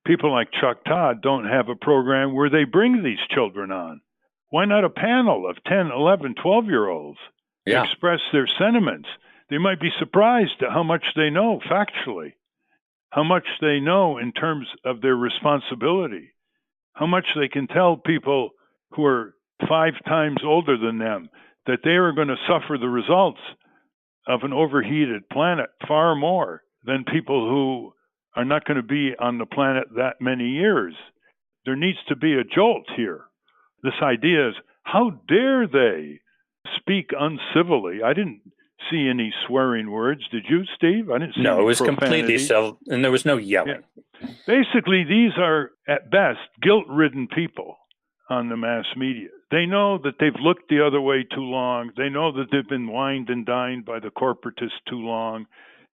people like Chuck Todd don't have a program where they bring these children on. Why not a panel of 10, 11, 12-year-olds to express their sentiments? They might be surprised at how much they know factually, how much they know in terms of their responsibility, how much they can tell people who are 5 times older than them that they are going to suffer the results of an overheated planet far more than people who are not going to be on the planet that many years. There needs to be a jolt here. This idea is, how dare they speak uncivilly? I didn't see any swearing words. Did you, Steve? I didn't see any No, it was profanity. completely civil, and there was no yelling. Yeah. Basically, these are, at best, guilt-ridden people on the mass media. They know that they've looked the other way too long. They know that they've been wined and dined by the corporatists too long.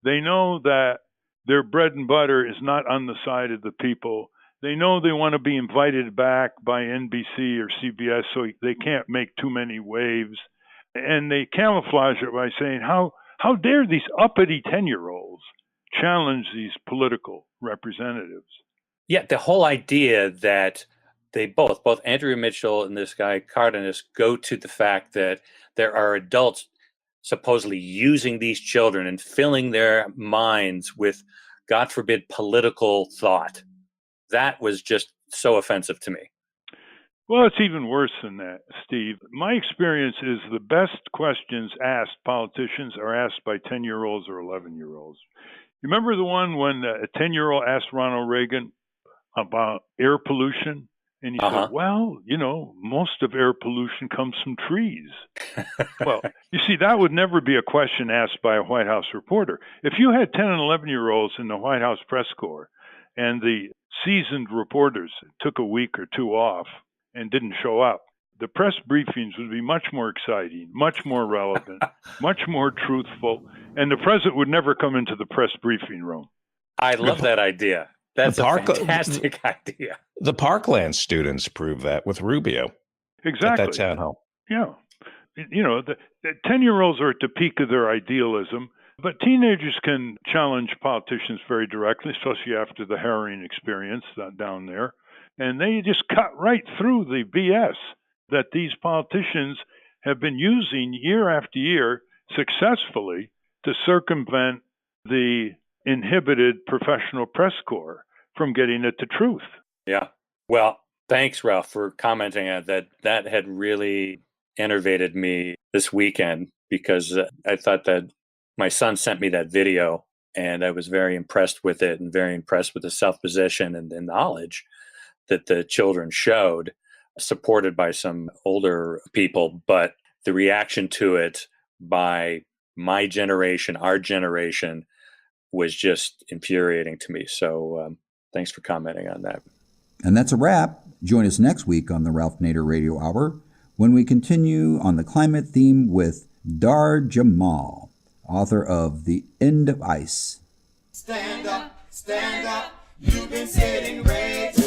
They know that their bread and butter is not on the side of the people. They know they want to be invited back by NBC or CBS, so they can't make too many waves. And they camouflage it by saying, how dare these uppity 10-year-olds challenge these political representatives? Yeah, the whole idea that they both Andrea Mitchell and this guy Cardenas, go to the fact that there are adults supposedly using these children and filling their minds with, God forbid, political thought. That was just so offensive to me. Well, it's even worse than that, Steve. My experience is the best questions asked politicians are asked by 10-year-olds or 11-year-olds. You remember the one when a 10-year-old asked Ronald Reagan about air pollution? And he said, well, most of air pollution comes from trees. Well, you see, that would never be a question asked by a White House reporter. If you had 10 and 11-year-olds in the White House press corps and the seasoned reporters took a week or 2 off and didn't show up, the press briefings would be much more exciting, much more relevant, much more truthful, and the president would never come into the press briefing room. I love that idea. That's a fantastic idea. The Parkland students prove that with Rubio. Exactly. At that town hall. Yeah. The 10-year-olds are at the peak of their idealism, but teenagers can challenge politicians very directly, especially after the harrowing experience down there. And they just cut right through the BS that these politicians have been using year after year successfully to circumvent the inhibited professional press corps from getting at the truth. Yeah. Well, thanks, Ralph, for commenting on that. That had really enervated me this weekend because I thought that my son sent me that video and I was very impressed with it and very impressed with the self-possession and the knowledge that the children showed, supported by some older people. But the reaction to it by my generation, our generation, was just infuriating to me. So thanks for commenting on that. And that's a wrap. Join us next week on the Ralph Nader Radio Hour when we continue on the climate theme with Dar Jamal, author of The End of Ice. Stand up, you've been sitting way too